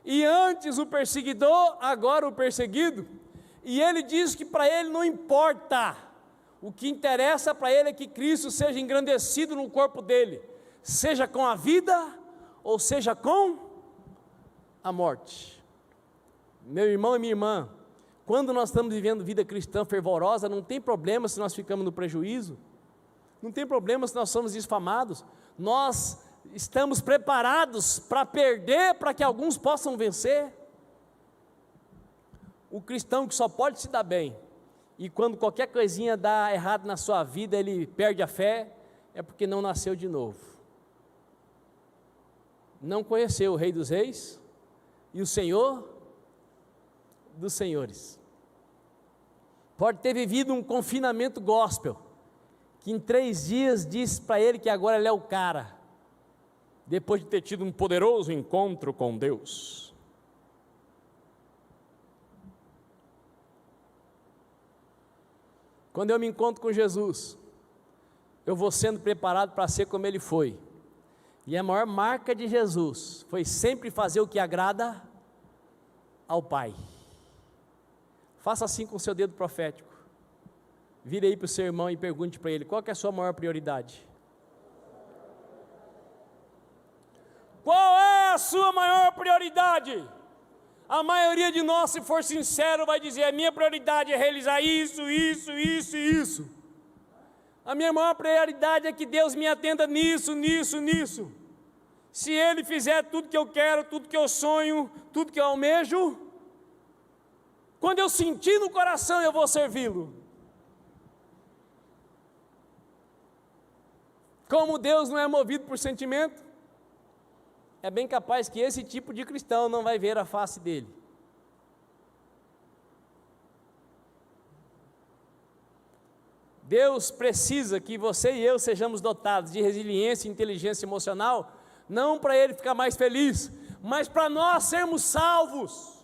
E antes o perseguidor, agora o perseguido. E ele diz que para ele não importa, o que interessa para ele é que Cristo seja engrandecido no corpo dele, seja com a vida ou seja com a morte. Meu irmão e minha irmã, quando nós estamos vivendo vida cristã fervorosa, não tem problema se nós ficamos no prejuízo, não tem problema se nós somos desfamados, nós estamos preparados para perder, para que alguns possam vencer. O cristão que só pode se dar bem, e quando qualquer coisinha dá errado na sua vida, ele perde a fé, é porque não nasceu de novo, não conheceu o Rei dos Reis, e o Senhor dos Senhores. Pode ter vivido um confinamento gospel, que em 3 dias disse para ele que agora ele é o cara, depois de ter tido um poderoso encontro com Deus. Quando eu me encontro com Jesus, eu vou sendo preparado para ser como ele foi, e a maior marca de Jesus foi sempre fazer o que agrada ao Pai. Faça assim com o seu dedo profético, vire aí para o seu irmão e pergunte para ele: qual que é a sua maior prioridade? Qual é a sua maior prioridade? A maioria de nós, se for sincero, vai dizer: a minha prioridade é realizar isso, isso, isso e isso. A minha maior prioridade é que Deus me atenda nisso, nisso, nisso. Se Ele fizer tudo que eu quero, tudo que eu sonho, tudo que eu almejo, quando eu sentir no coração, eu vou servi-lo. Como Deus não é movido por sentimento, é bem capaz que esse tipo de cristão não vai ver a face dele. Deus precisa que você e eu sejamos dotados de resiliência e inteligência emocional, não para Ele ficar mais feliz, mas para nós sermos salvos.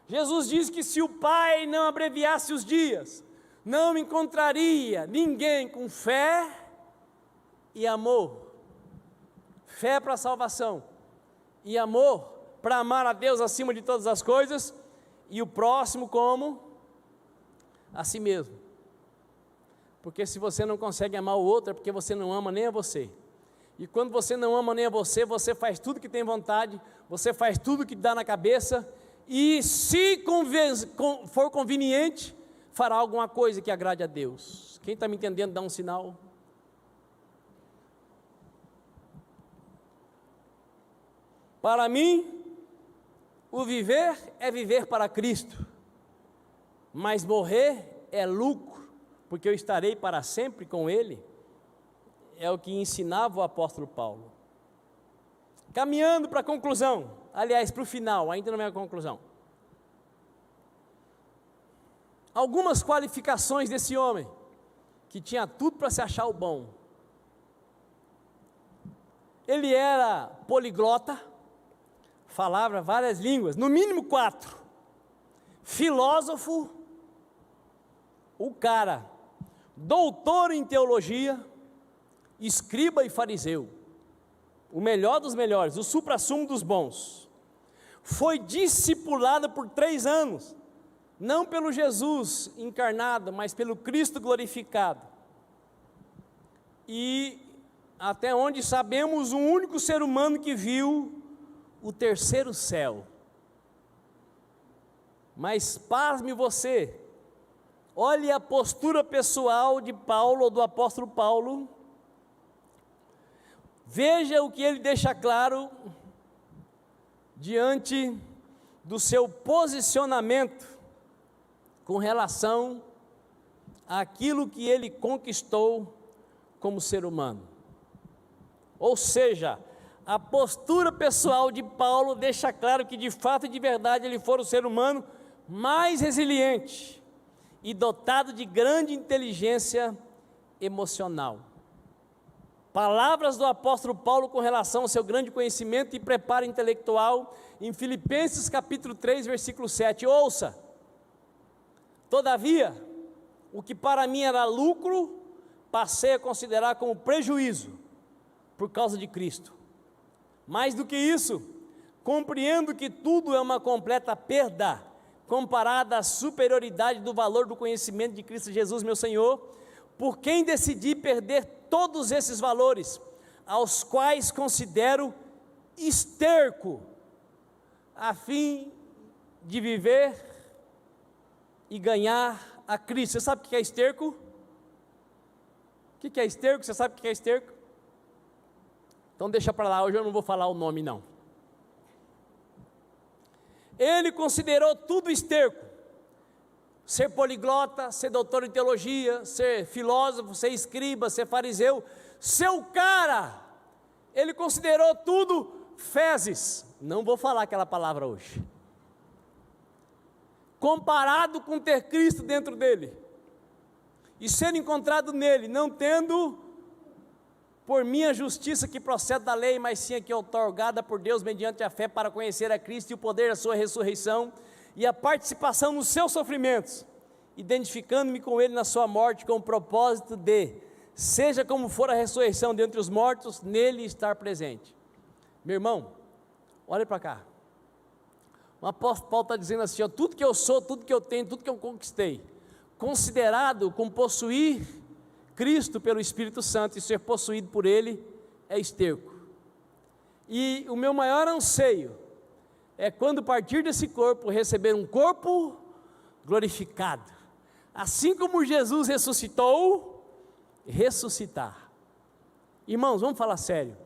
Jesus diz que se o Pai não abreviasse os dias, não encontraria ninguém com fé e amor. Fé para a salvação e amor para amar a Deus acima de todas as coisas e o próximo como a si mesmo. Porque se você não consegue amar o outro, é porque você não ama nem a você. E quando você não ama nem a você, você faz tudo que tem vontade, você faz tudo que dá na cabeça, e se for conveniente, fará alguma coisa que agrade a Deus. Quem está me entendendo, dá um sinal. Para mim, o viver é viver para Cristo, mas morrer é lucro, porque eu estarei para sempre com Ele, é o que ensinava o apóstolo Paulo. Caminhando para a conclusão, aliás, para o final, ainda não é a conclusão. Algumas qualificações desse homem, que tinha tudo para se achar o bom. Ele era poliglota, falava várias línguas, no mínimo 4. Filósofo, o cara, doutor em teologia, escriba e fariseu, o melhor dos melhores, o suprassumo dos bons. Foi discipulado por 3 anos, não pelo Jesus encarnado, mas pelo Cristo glorificado. E até onde sabemos, o único ser humano que viu o terceiro céu. Mas pasme você, olhe a postura pessoal de Paulo, ou do apóstolo Paulo, veja o que ele deixa claro diante do seu posicionamento com relação àquilo que ele conquistou como ser humano. Ou seja, a postura pessoal de Paulo deixa claro que de fato e de verdade ele foi o ser humano mais resiliente e dotado de grande inteligência emocional. Palavras do apóstolo Paulo com relação ao seu grande conhecimento e preparo intelectual em Filipenses capítulo 3, versículo 7. Ouça: todavia, o que para mim era lucro, passei a considerar como prejuízo, por causa de Cristo. Mais do que isso, compreendo que tudo é uma completa perda, comparada à superioridade do valor do conhecimento de Cristo Jesus, meu Senhor, por quem decidi perder todos esses valores, aos quais considero esterco, a fim de viver e ganhar a Cristo. Você sabe o que é esterco? O que é esterco? Você sabe o que é esterco? Então deixa para lá, hoje eu não vou falar o nome não. Ele considerou tudo esterco, ser poliglota, ser doutor em teologia, ser filósofo, ser escriba, ser fariseu, ser o cara, ele considerou tudo fezes, não vou falar aquela palavra hoje, comparado com ter Cristo dentro dele, e ser encontrado nele, não tendo por minha justiça que procede da lei, mas sim a que é outorgada por Deus mediante a fé para conhecer a Cristo e o poder da sua ressurreição e a participação nos seus sofrimentos, identificando-me com Ele na sua morte, com o propósito de, seja como for a ressurreição dentre os mortos, nele estar presente. Meu irmão, olha para cá, o apóstolo Paulo está dizendo assim, ó, tudo que eu sou, tudo que eu tenho, tudo que eu conquistei, considerado como possuir Cristo pelo Espírito Santo e ser possuído por Ele, é esterco. E o meu maior anseio é quando partir desse corpo, receber um corpo glorificado, assim como Jesus ressuscitou, ressuscitar. Irmãos, vamos falar sério.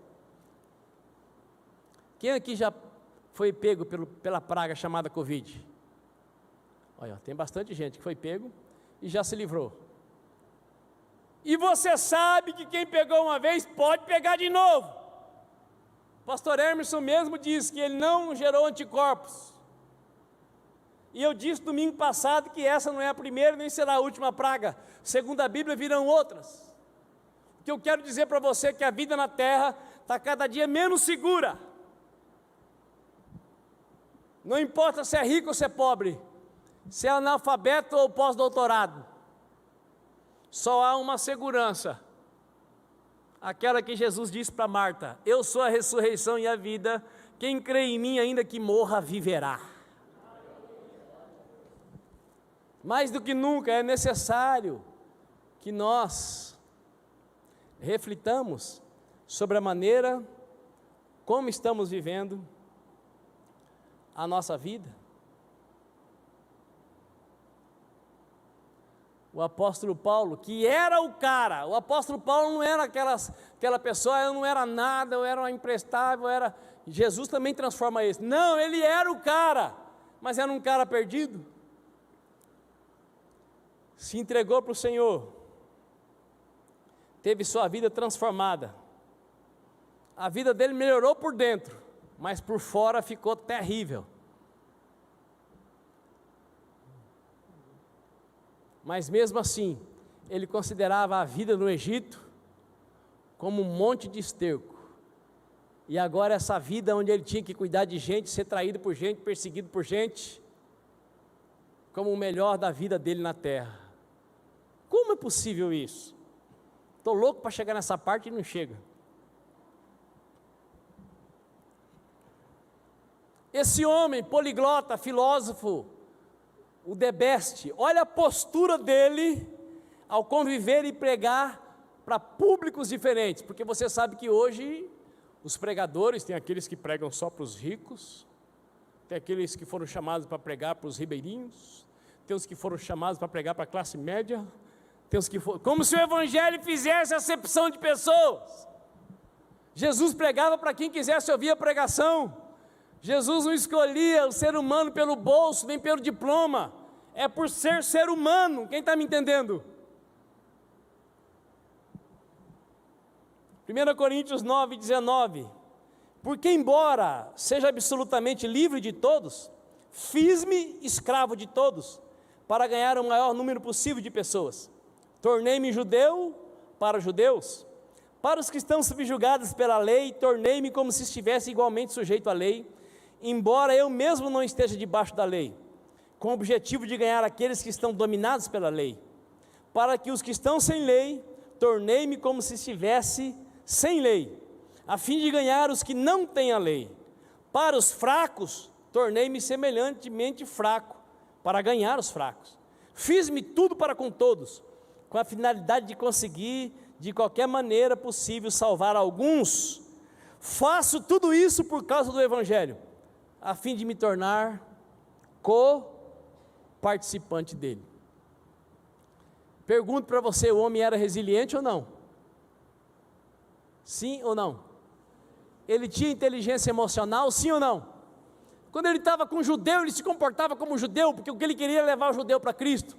Quem aqui já foi pego pela praga chamada Covid? Olha, tem bastante gente que foi pego e já se livrou. E você sabe que quem pegou uma vez pode pegar de novo. O pastor Emerson mesmo diz que ele não gerou anticorpos. E eu disse domingo passado que essa não é a primeira nem será a última praga. Segundo a Bíblia, virão outras. O que eu quero dizer para você é que a vida na terra está cada dia menos segura. Não importa se é rico ou se é pobre, se é analfabeto ou pós-doutorado, só há uma segurança, aquela que Jesus disse para Marta: eu sou a ressurreição e a vida, quem crê em mim, ainda que morra, viverá. Mais do que nunca é necessário que nós reflitamos sobre a maneira como estamos vivendo a nossa vida. O apóstolo Paulo, que era o cara, o apóstolo Paulo não era aquela pessoa, eu não era nada, eu era um imprestável, Jesus também transforma isso. Não, ele era o cara, mas era um cara perdido. Se entregou para o Senhor, teve sua vida transformada. A vida dele melhorou por dentro, mas por fora ficou terrível. Mas mesmo assim, ele considerava a vida no Egito como um monte de esterco. E agora essa vida onde ele tinha que cuidar de gente, ser traído por gente, perseguido por gente, como o melhor da vida dele na terra. Como é possível isso? Estou louco para chegar nessa parte e não chega. Esse homem poliglota, filósofo, o the best, olha a postura dele ao conviver e pregar para públicos diferentes, porque você sabe que hoje os pregadores, tem aqueles que pregam só para os ricos, tem aqueles que foram chamados para pregar para os ribeirinhos, tem os que foram chamados para pregar para a classe média, tem os que foram, como se o evangelho fizesse acepção de pessoas. Jesus pregava para quem quisesse ouvir a pregação. Jesus não escolhia o ser humano pelo bolso, nem pelo diploma, é por ser humano. Quem está me entendendo? 1 Coríntios 9:19, porque embora seja absolutamente livre de todos, fiz-me escravo de todos, para ganhar o maior número possível de pessoas. Tornei-me judeu para os judeus, para os que estão subjugados pela lei, tornei-me como se estivesse igualmente sujeito à lei, embora eu mesmo não esteja debaixo da lei, com o objetivo de ganhar aqueles que estão dominados pela lei. Para que os que estão sem lei, tornei-me como se estivesse sem lei, a fim de ganhar os que não têm a lei. Para os fracos, tornei-me semelhantemente fraco, para ganhar os fracos. Fiz-me tudo para com todos, com a finalidade de conseguir, de qualquer maneira possível, salvar alguns. Faço tudo isso por causa do Evangelho, a fim de me tornar co-participante dele. Pergunto para você, o homem era resiliente ou não? Sim ou não? Ele tinha inteligência emocional, sim ou não? Quando ele estava com um judeu, ele se comportava como judeu, porque o que ele queria era levar o judeu para Cristo.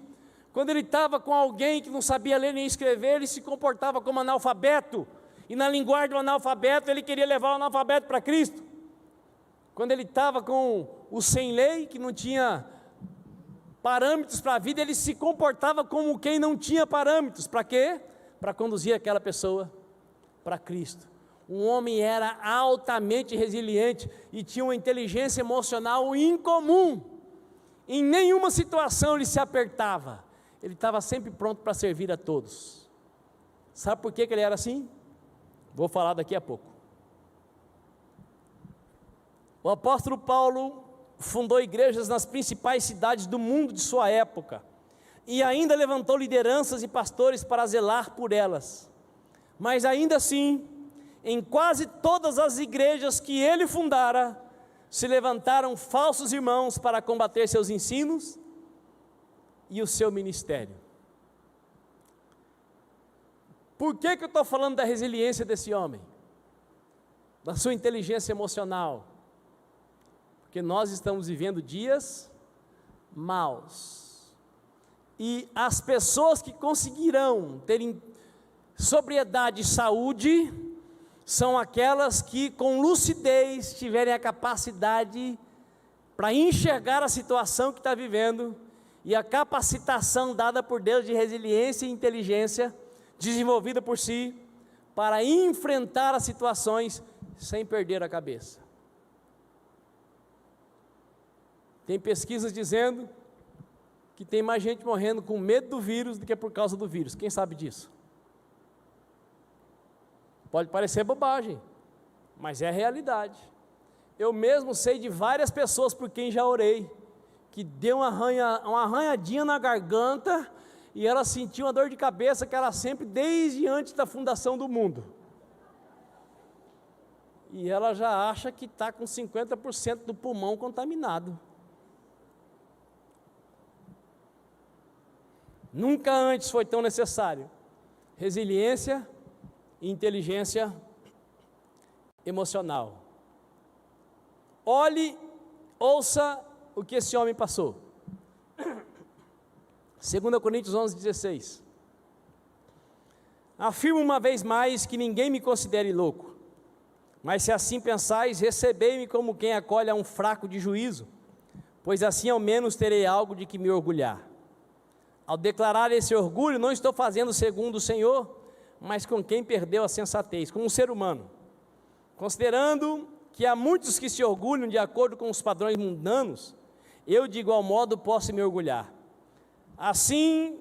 Quando ele estava com alguém que não sabia ler nem escrever, ele se comportava como analfabeto, e na linguagem do analfabeto, ele queria levar o analfabeto para Cristo. Quando ele estava com o sem lei, que não tinha parâmetros para a vida, ele se comportava como quem não tinha parâmetros. Para quê? Para conduzir aquela pessoa para Cristo. Um homem era altamente resiliente e tinha uma inteligência emocional incomum. Em nenhuma situação ele se apertava. Ele estava sempre pronto para servir a todos. Sabe por que ele era assim? Vou falar daqui a pouco. O apóstolo Paulo fundou igrejas nas principais cidades do mundo de sua época e ainda levantou lideranças e pastores para zelar por elas. Mas ainda assim, em quase todas as igrejas que ele fundara, se levantaram falsos irmãos para combater seus ensinos e o seu ministério. Por que eu estou falando da resiliência desse homem? Da sua inteligência emocional? Porque nós estamos vivendo dias maus. E as pessoas que conseguirão ter sobriedade e saúde são aquelas que com lucidez tiverem a capacidade para enxergar a situação que está vivendo, e a capacitação dada por Deus de resiliência e inteligência, desenvolvida por si, para enfrentar as situações sem perder a cabeça. Tem pesquisas dizendo que tem mais gente morrendo com medo do vírus do que por causa do vírus. Quem sabe disso? Pode parecer bobagem, mas é a realidade. Eu mesmo sei de várias pessoas por quem já orei, que deu uma arranhadinha na garganta, e ela sentiu uma dor de cabeça que era sempre desde antes da fundação do mundo. E ela já acha que está com 50% do pulmão contaminado. Nunca antes foi tão necessário resiliência e inteligência emocional. Olhe, ouça o que esse homem passou. 2 Coríntios 11:16. Afirmo uma vez mais que ninguém me considere louco, mas se assim pensais, recebei-me como quem acolhe a um fraco de juízo, pois assim ao menos terei algo de que me orgulhar. Ao declarar esse orgulho, não estou fazendo segundo o Senhor, mas com quem perdeu a sensatez, como um ser humano. Considerando que há muitos que se orgulham de acordo com os padrões mundanos, eu de igual modo posso me orgulhar. Assim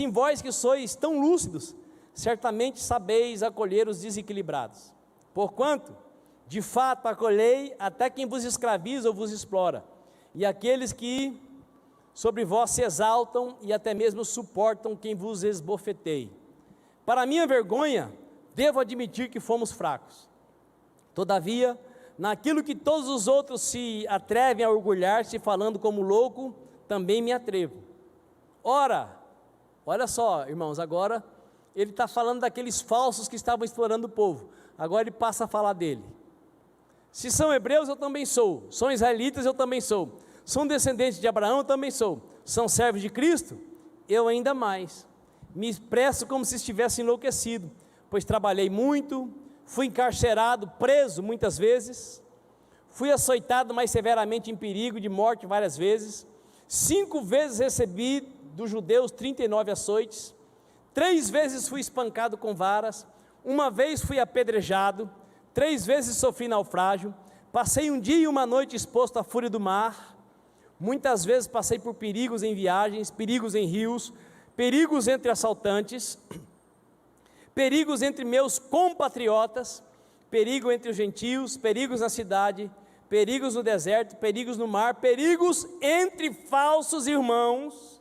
vós que sois tão lúcidos, certamente sabeis acolher os desequilibrados. Porquanto, de fato, acolhei até quem vos escraviza ou vos explora, e aqueles que sobre vós se exaltam e até mesmo suportam quem vos esbofeteie. Para minha vergonha, devo admitir que fomos fracos. Todavia, naquilo que todos os outros se atrevem a orgulhar-se falando como louco, também me atrevo. Ora, olha só, irmãos, agora ele está falando daqueles falsos que estavam explorando o povo. Agora ele passa a falar dele. Se são hebreus, eu também sou. São israelitas, eu também sou. São descendentes de Abraão, eu também sou. São servos de Cristo? Eu ainda mais. Me expresso como se estivesse enlouquecido, pois trabalhei muito, fui encarcerado, preso muitas vezes, fui açoitado mais severamente em perigo de morte várias vezes, 5 vezes recebi dos judeus 39 açoites, 3 vezes fui espancado com varas, 1 vez fui apedrejado, 3 vezes sofri naufrágio, passei um dia e uma noite exposto à fúria do mar, muitas vezes passei por perigos em viagens, perigos em rios, perigos entre assaltantes, perigos entre meus compatriotas, perigo entre os gentios, perigos na cidade, perigos no deserto, perigos no mar, perigos entre falsos irmãos.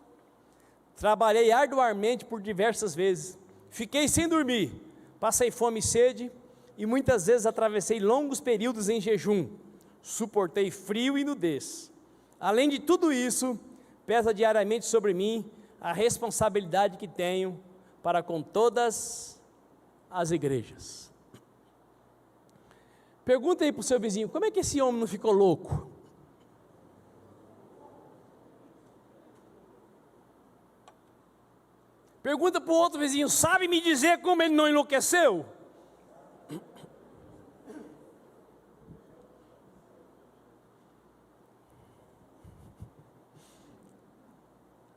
Trabalhei arduamente por diversas vezes, fiquei sem dormir, passei fome e sede, e muitas vezes atravessei longos períodos em jejum, suportei frio e nudez. Além de tudo isso, pesa diariamente sobre mim a responsabilidade que tenho para com todas as igrejas. Pergunta aí para o seu vizinho, como é que esse homem não ficou louco? Pergunta para o outro vizinho, sabe me dizer como ele não enlouqueceu?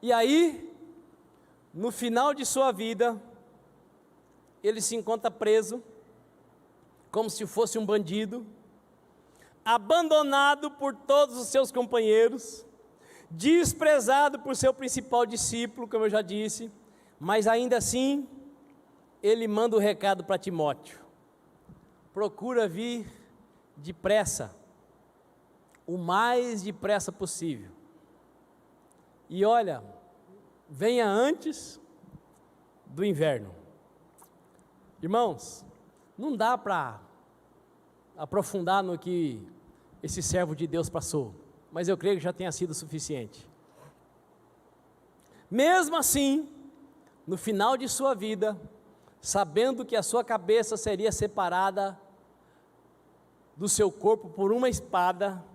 E aí, no final de sua vida, ele se encontra preso, como se fosse um bandido, abandonado por todos os seus companheiros, desprezado por seu principal discípulo, como eu já disse, mas ainda assim, ele manda o recado para Timóteo: procura vir depressa, o mais depressa possível. E olha, venha antes do inverno. Irmãos, não dá para aprofundar no que esse servo de Deus passou, mas eu creio que já tenha sido suficiente. Mesmo assim, no final de sua vida, sabendo que a sua cabeça seria separada do seu corpo por uma espada,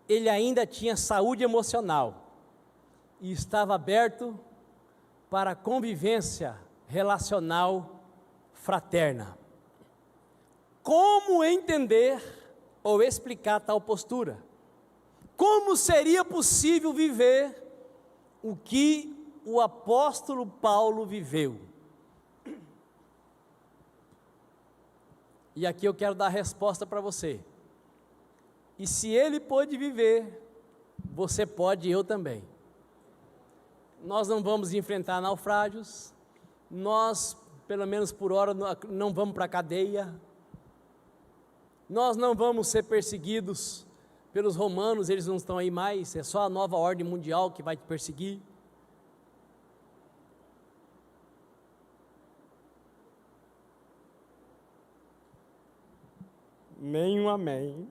ele ainda tinha saúde emocional e estava aberto para a convivência relacional fraterna. Como entender ou explicar tal postura. Como seria possível viver o que o apóstolo Paulo viveu? E aqui eu quero dar a resposta para você. E se ele pôde viver, você pode, eu também. Nós não vamos enfrentar naufrágios, nós, pelo menos por hora, não vamos para a cadeia, nós não vamos ser perseguidos pelos romanos, eles não estão aí mais, é só a nova ordem mundial que vai te perseguir. Nenhum amém.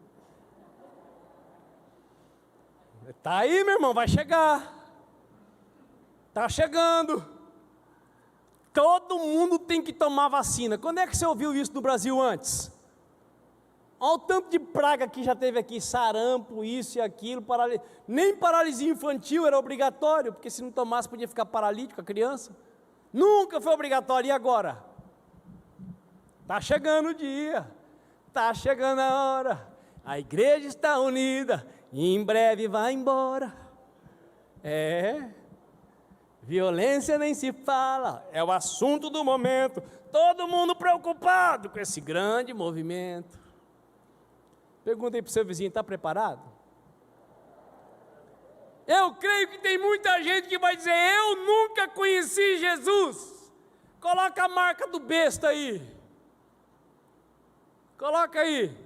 Está aí, meu irmão, vai chegar. Está chegando. Todo mundo tem que tomar vacina. Quando é que você ouviu isso no Brasil antes? Olha o tanto de praga que já teve aqui, sarampo, isso e aquilo, nem paralisia infantil era obrigatório, porque se não tomasse podia ficar paralítico a criança. Nunca foi obrigatório, e agora? Está chegando o dia, está chegando a hora, a igreja está unida, e em breve vai embora. Violência nem se fala, é o assunto do momento, todo mundo preocupado com esse grande movimento. Pergunta aí para o seu vizinho, está preparado? Eu creio que tem muita gente que vai dizer, eu nunca conheci Jesus. Coloca a marca do besta aí. Coloca aí.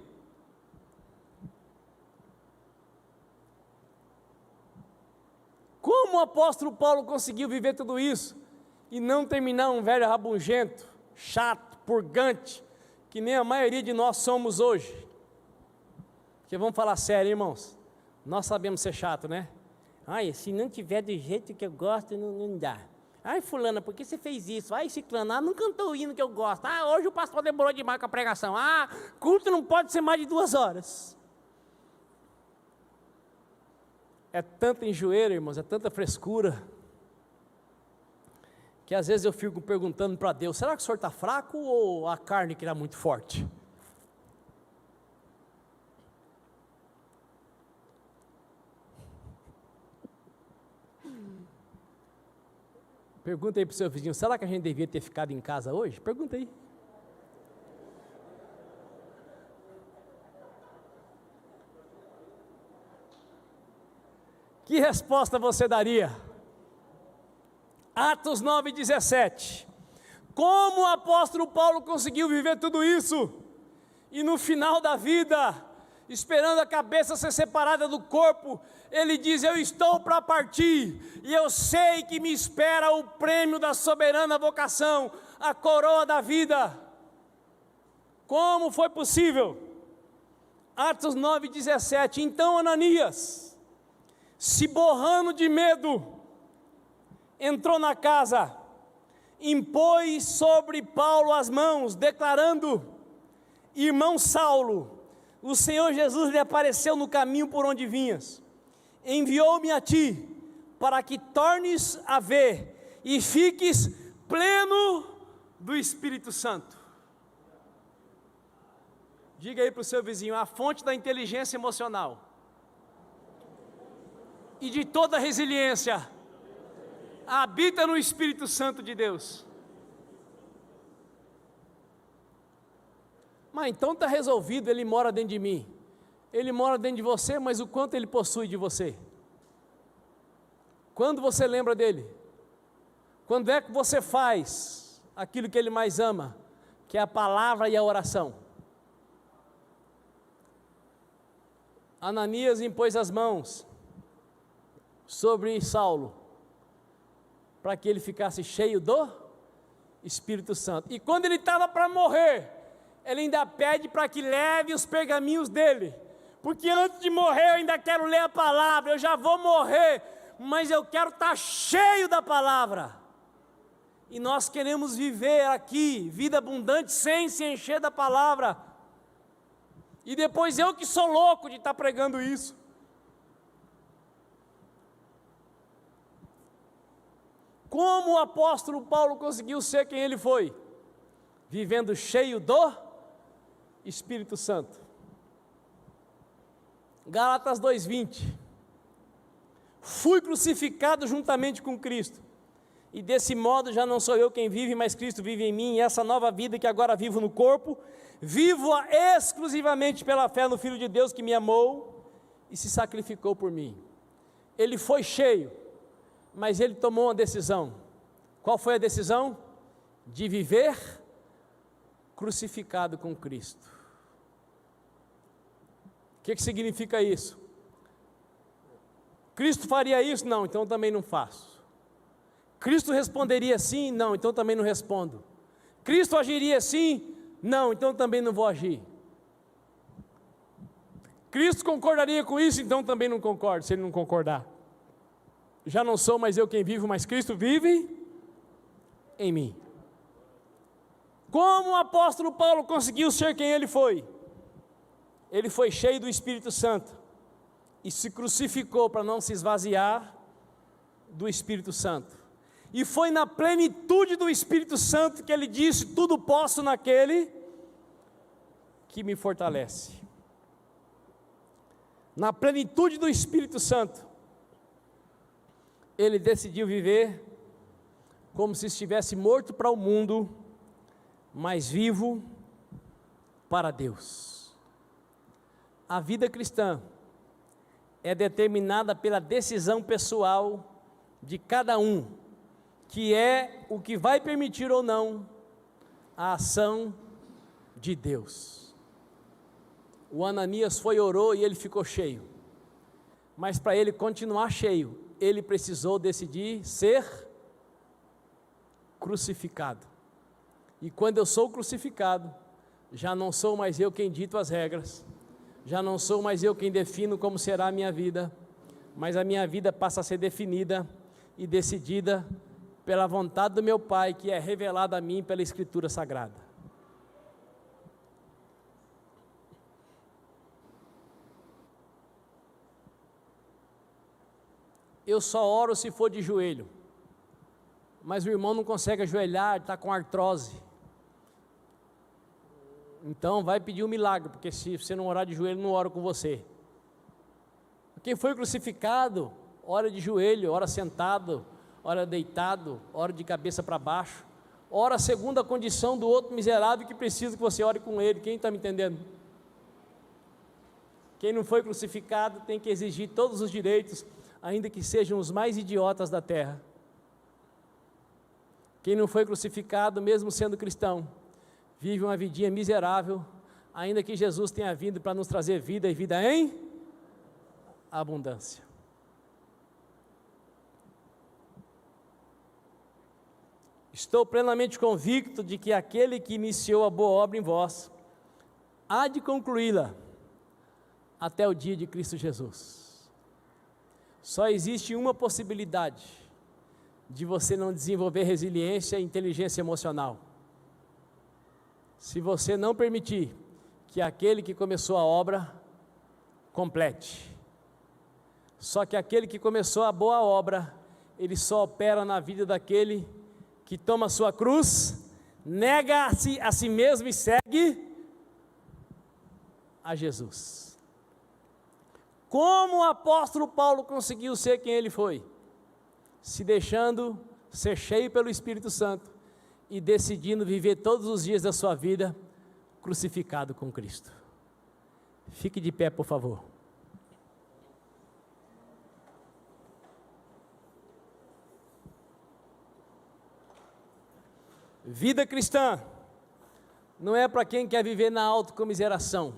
Como o apóstolo Paulo conseguiu viver tudo isso e não terminar um velho rabugento, chato, purgante, que nem a maioria de nós somos hoje? Porque vamos falar sério, irmãos, nós sabemos ser chato, né? Ai, se não tiver do jeito que eu gosto, não dá. Ai, fulana, por que você fez isso? Ai, ciclana, não cantou o hino que eu gosto. Hoje o pastor demorou demais com a pregação. Culto não pode ser mais de 2 horas. É tanta enjoeira, irmãos, é tanta frescura, que às vezes eu fico perguntando para Deus, será que o senhor está fraco ou a carne que está muito forte? Pergunta aí para o seu vizinho, será que a gente devia ter ficado em casa hoje? Pergunta aí. Que resposta você daria? Atos 9:17. Como o apóstolo Paulo conseguiu viver tudo isso? E no final da vida, esperando a cabeça ser separada do corpo, ele diz, eu estou para partir, e eu sei que me espera o prêmio da soberana vocação, a coroa da vida. Como foi possível? Atos 9:17, então Ananias, se borrando de medo, entrou na casa, impôs sobre Paulo as mãos, declarando, irmão Saulo, o Senhor Jesus lhe apareceu no caminho por onde vinhas, enviou-me a ti, para que tornes a ver, e fiques pleno do Espírito Santo. Diga aí para o seu vizinho, a fonte da inteligência emocional, e de toda resiliência, habita no Espírito Santo de Deus. Mas então está resolvido, ele mora dentro de mim. Ele mora dentro de você, mas o quanto ele possui de você? Quando você lembra dele? Quando é que você faz aquilo que ele mais ama, que é a palavra e a oração? Ananias impôs as mãos sobre Saulo, para que ele ficasse cheio do Espírito Santo. E quando ele estava para morrer, ele ainda pede para que leve os pergaminhos dele, porque antes de morrer eu ainda quero ler a palavra, eu já vou morrer, mas eu quero estar cheio da palavra. E nós queremos viver aqui, vida abundante, sem se encher da palavra, e depois eu que sou louco de estar pregando isso. Como o apóstolo Paulo conseguiu ser quem ele foi? Vivendo cheio do Espírito Santo. Gálatas 2:20. Fui crucificado juntamente com Cristo, e desse modo já não sou eu quem vive, mas Cristo vive em mim, e essa nova vida que agora vivo no corpo, vivo-a exclusivamente pela fé no Filho de Deus que me amou e se sacrificou por mim. Ele foi cheio, mas ele tomou uma decisão. Qual foi a decisão? De viver crucificado com Cristo. O que significa isso? Cristo faria isso? Não, então também não faço. Cristo responderia sim? Não, então também não respondo. Cristo agiria assim? Não, então também não vou agir. Cristo concordaria com isso? Então também não concordo, se ele não concordar. Já não sou mais eu quem vivo, mas Cristo vive em mim. Como o apóstolo Paulo conseguiu ser quem ele foi? Ele foi cheio do Espírito Santo e se crucificou para não se esvaziar do Espírito Santo. E foi na plenitude do Espírito Santo que ele disse: tudo posso naquele que me fortalece. Na plenitude do Espírito Santo, ele decidiu viver como se estivesse morto para o mundo, mas vivo para Deus. A vida cristã é determinada pela decisão pessoal de cada um, que é o que vai permitir ou não a ação de Deus. O Ananias foi e orou e ele ficou cheio, mas para ele continuar cheio, ele precisou decidir ser crucificado. E quando eu sou crucificado, já não sou mais eu quem dito as regras, já não sou mais eu quem defino como será a minha vida, mas a minha vida passa a ser definida e decidida pela vontade do meu Pai, que é revelada a mim pela Escritura Sagrada. Eu só oro se for de joelho, mas o irmão não consegue ajoelhar, está com artrose. Então vai pedir um milagre, porque se você não orar de joelho, não oro com você. Quem foi crucificado, ora de joelho, ora sentado, ora deitado, ora de cabeça para baixo, ora segundo a condição do outro miserável que precisa que você ore com ele. Quem está me entendendo? Quem não foi crucificado tem que exigir todos os direitos, ainda que sejam os mais idiotas da terra. Quem não foi crucificado, mesmo sendo cristão, vive uma vidinha miserável, ainda que Jesus tenha vindo para nos trazer vida e vida em abundância. Estou plenamente convicto de que aquele que iniciou a boa obra em vós, há de concluí-la até o dia de Cristo Jesus. Só existe uma possibilidade de você não desenvolver resiliência e inteligência emocional: se você não permitir que aquele que começou a obra complete. Só que aquele que começou a boa obra, ele só opera na vida daquele que toma a sua cruz, nega-se a si mesmo e segue a Jesus. Como o apóstolo Paulo conseguiu ser quem ele foi? Se deixando ser cheio pelo Espírito Santo e decidindo viver todos os dias da sua vida crucificado com Cristo. Fique de pé, por favor. Vida cristã não é para quem quer viver na autocomiseração.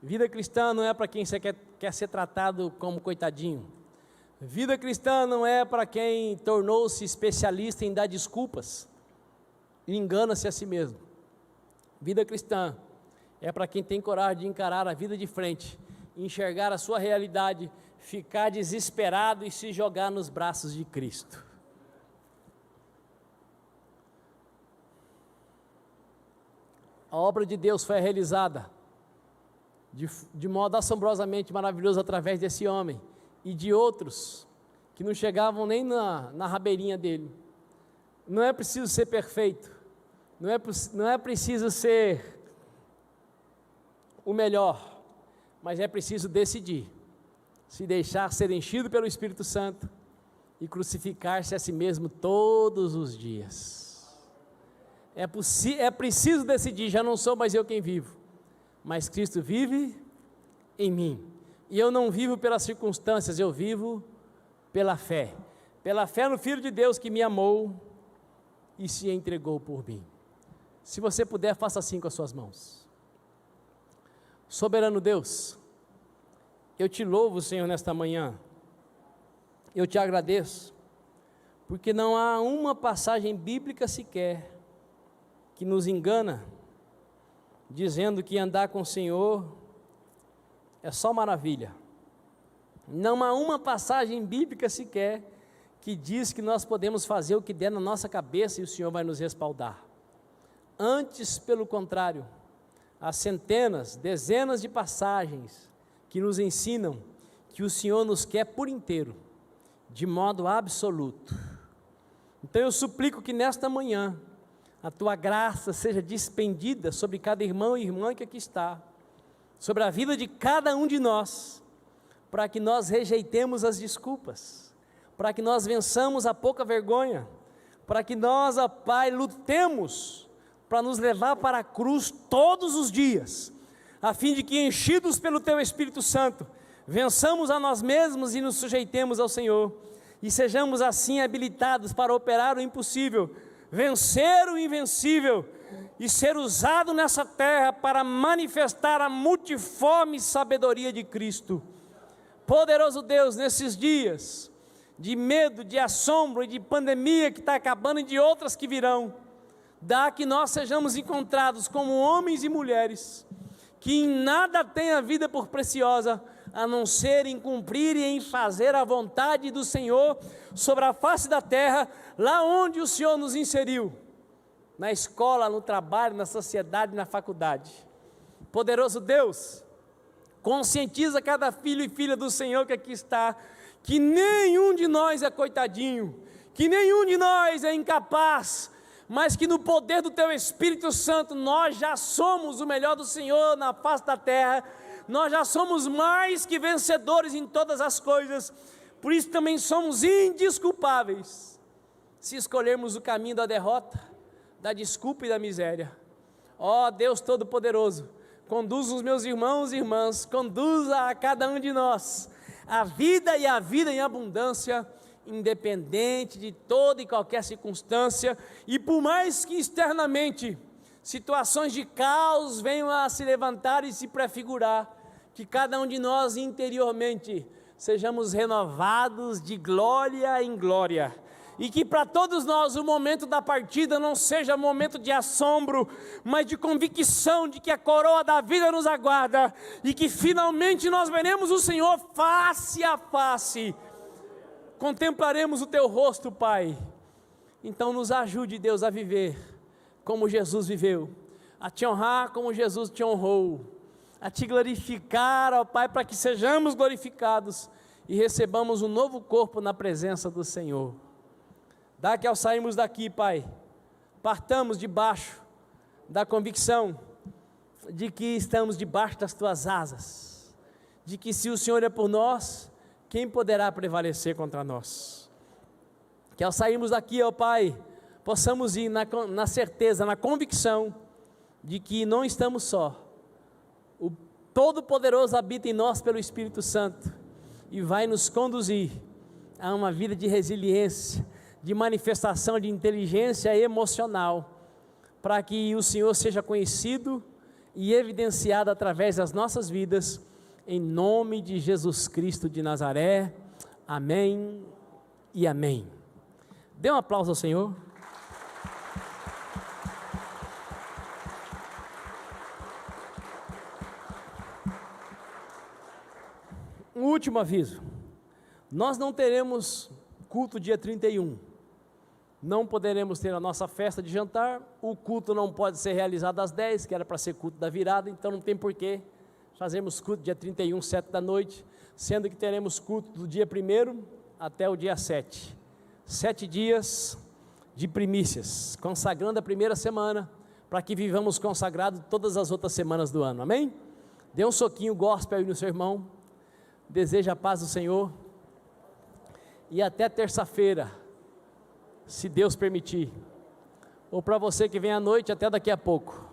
Vida cristã não é para quem quer ser tratado como coitadinho. Vida cristã não é para quem tornou-se especialista em dar desculpas e engana-se a si mesmo. Vida cristã é para quem tem coragem de encarar a vida de frente, enxergar a sua realidade, ficar desesperado e se jogar nos braços de Cristo. A obra de Deus foi realizada de modo assombrosamente maravilhoso através desse homem e de outros que não chegavam nem na rabeirinha dele. Não é preciso ser perfeito, não é preciso ser o melhor, mas é preciso decidir, se deixar ser enchido pelo Espírito Santo e crucificar-se a si mesmo todos os dias. É preciso decidir, já não sou mais eu quem vivo, mas Cristo vive em mim, e eu não vivo pelas circunstâncias, eu vivo pela fé no Filho de Deus que me amou e se entregou por mim. Se você puder, faça assim com as suas mãos. Soberano Deus, eu te louvo, Senhor, nesta manhã, eu te agradeço, porque não há uma passagem bíblica sequer que nos engana, dizendo que andar com o Senhor é só maravilha. Não há uma passagem bíblica sequer que diz que nós podemos fazer o que der na nossa cabeça e o Senhor vai nos respaldar. Antes, pelo contrário, há centenas, dezenas de passagens que nos ensinam que o Senhor nos quer por inteiro, de modo absoluto. Então eu suplico que nesta manhã a tua graça seja despendida sobre cada irmão e irmã que aqui está, sobre a vida de cada um de nós, para que nós rejeitemos as desculpas, para que nós vençamos a pouca vergonha, para que nós, ó Pai, lutemos para nos levar para a cruz todos os dias, a fim de que, enchidos pelo Teu Espírito Santo, vençamos a nós mesmos e nos sujeitemos ao Senhor, e sejamos assim habilitados para operar o impossível, vencer o invencível, e ser usado nessa terra para manifestar a multiforme sabedoria de Cristo. Poderoso Deus, nesses dias de medo, de assombro e de pandemia que está acabando e de outras que virão, dá que nós sejamos encontrados como homens e mulheres que em nada têm a vida por preciosa, a não ser em cumprir e em fazer a vontade do Senhor sobre a face da terra, lá onde o Senhor nos inseriu, na escola, no trabalho, na sociedade, na faculdade. Poderoso Deus, conscientiza cada filho e filha do Senhor que aqui está, que nenhum de nós é coitadinho, que nenhum de nós é incapaz, mas que no poder do Teu Espírito Santo nós já somos o melhor do Senhor na face da terra, nós já somos mais que vencedores em todas as coisas, por isso também somos indesculpáveis, se escolhermos o caminho da derrota, da desculpa e da miséria. Ó Deus Todo-Poderoso, conduza os meus irmãos e irmãs, conduza a cada um de nós, a vida e a vida em abundância, independente de toda e qualquer circunstância, e por mais que externamente situações de caos venham a se levantar e se prefigurar, que cada um de nós interiormente sejamos renovados de glória em glória, e que para todos nós o momento da partida não seja momento de assombro, mas de convicção de que a coroa da vida nos aguarda, e que finalmente nós veremos o Senhor face a face, contemplaremos o Teu rosto, Pai. Então nos ajude, Deus, a viver como Jesus viveu, a Te honrar como Jesus Te honrou, a Te glorificar, ó Pai, para que sejamos glorificados e recebamos um novo corpo na presença do Senhor. Dá que ao sairmos daqui, Pai, partamos debaixo da convicção de que estamos debaixo das Tuas asas, de que se o Senhor é por nós, quem poderá prevalecer contra nós? Que ao sairmos daqui, ó Pai, possamos ir na certeza, na convicção de que não estamos só. O Todo-Poderoso habita em nós pelo Espírito Santo e vai nos conduzir a uma vida de resiliência, de manifestação de inteligência emocional, para que o Senhor seja conhecido e evidenciado através das nossas vidas, em nome de Jesus Cristo de Nazaré. Amém e amém. Dê um aplauso ao Senhor. Um último aviso: nós não teremos culto dia 31, não poderemos ter a nossa festa de jantar, o culto não pode ser realizado às 10, que era para ser culto da virada, então não tem porquê fazermos culto dia 31, 7 da noite, sendo que teremos culto do dia 1º até o dia 7, 7 dias de primícias, consagrando a primeira semana, para que vivamos consagrados todas as outras semanas do ano, amém? Dê um soquinho gospel aí no seu irmão. Deseja a paz do Senhor. E até terça-feira, se Deus permitir. Ou para você que vem à noite, até daqui a pouco.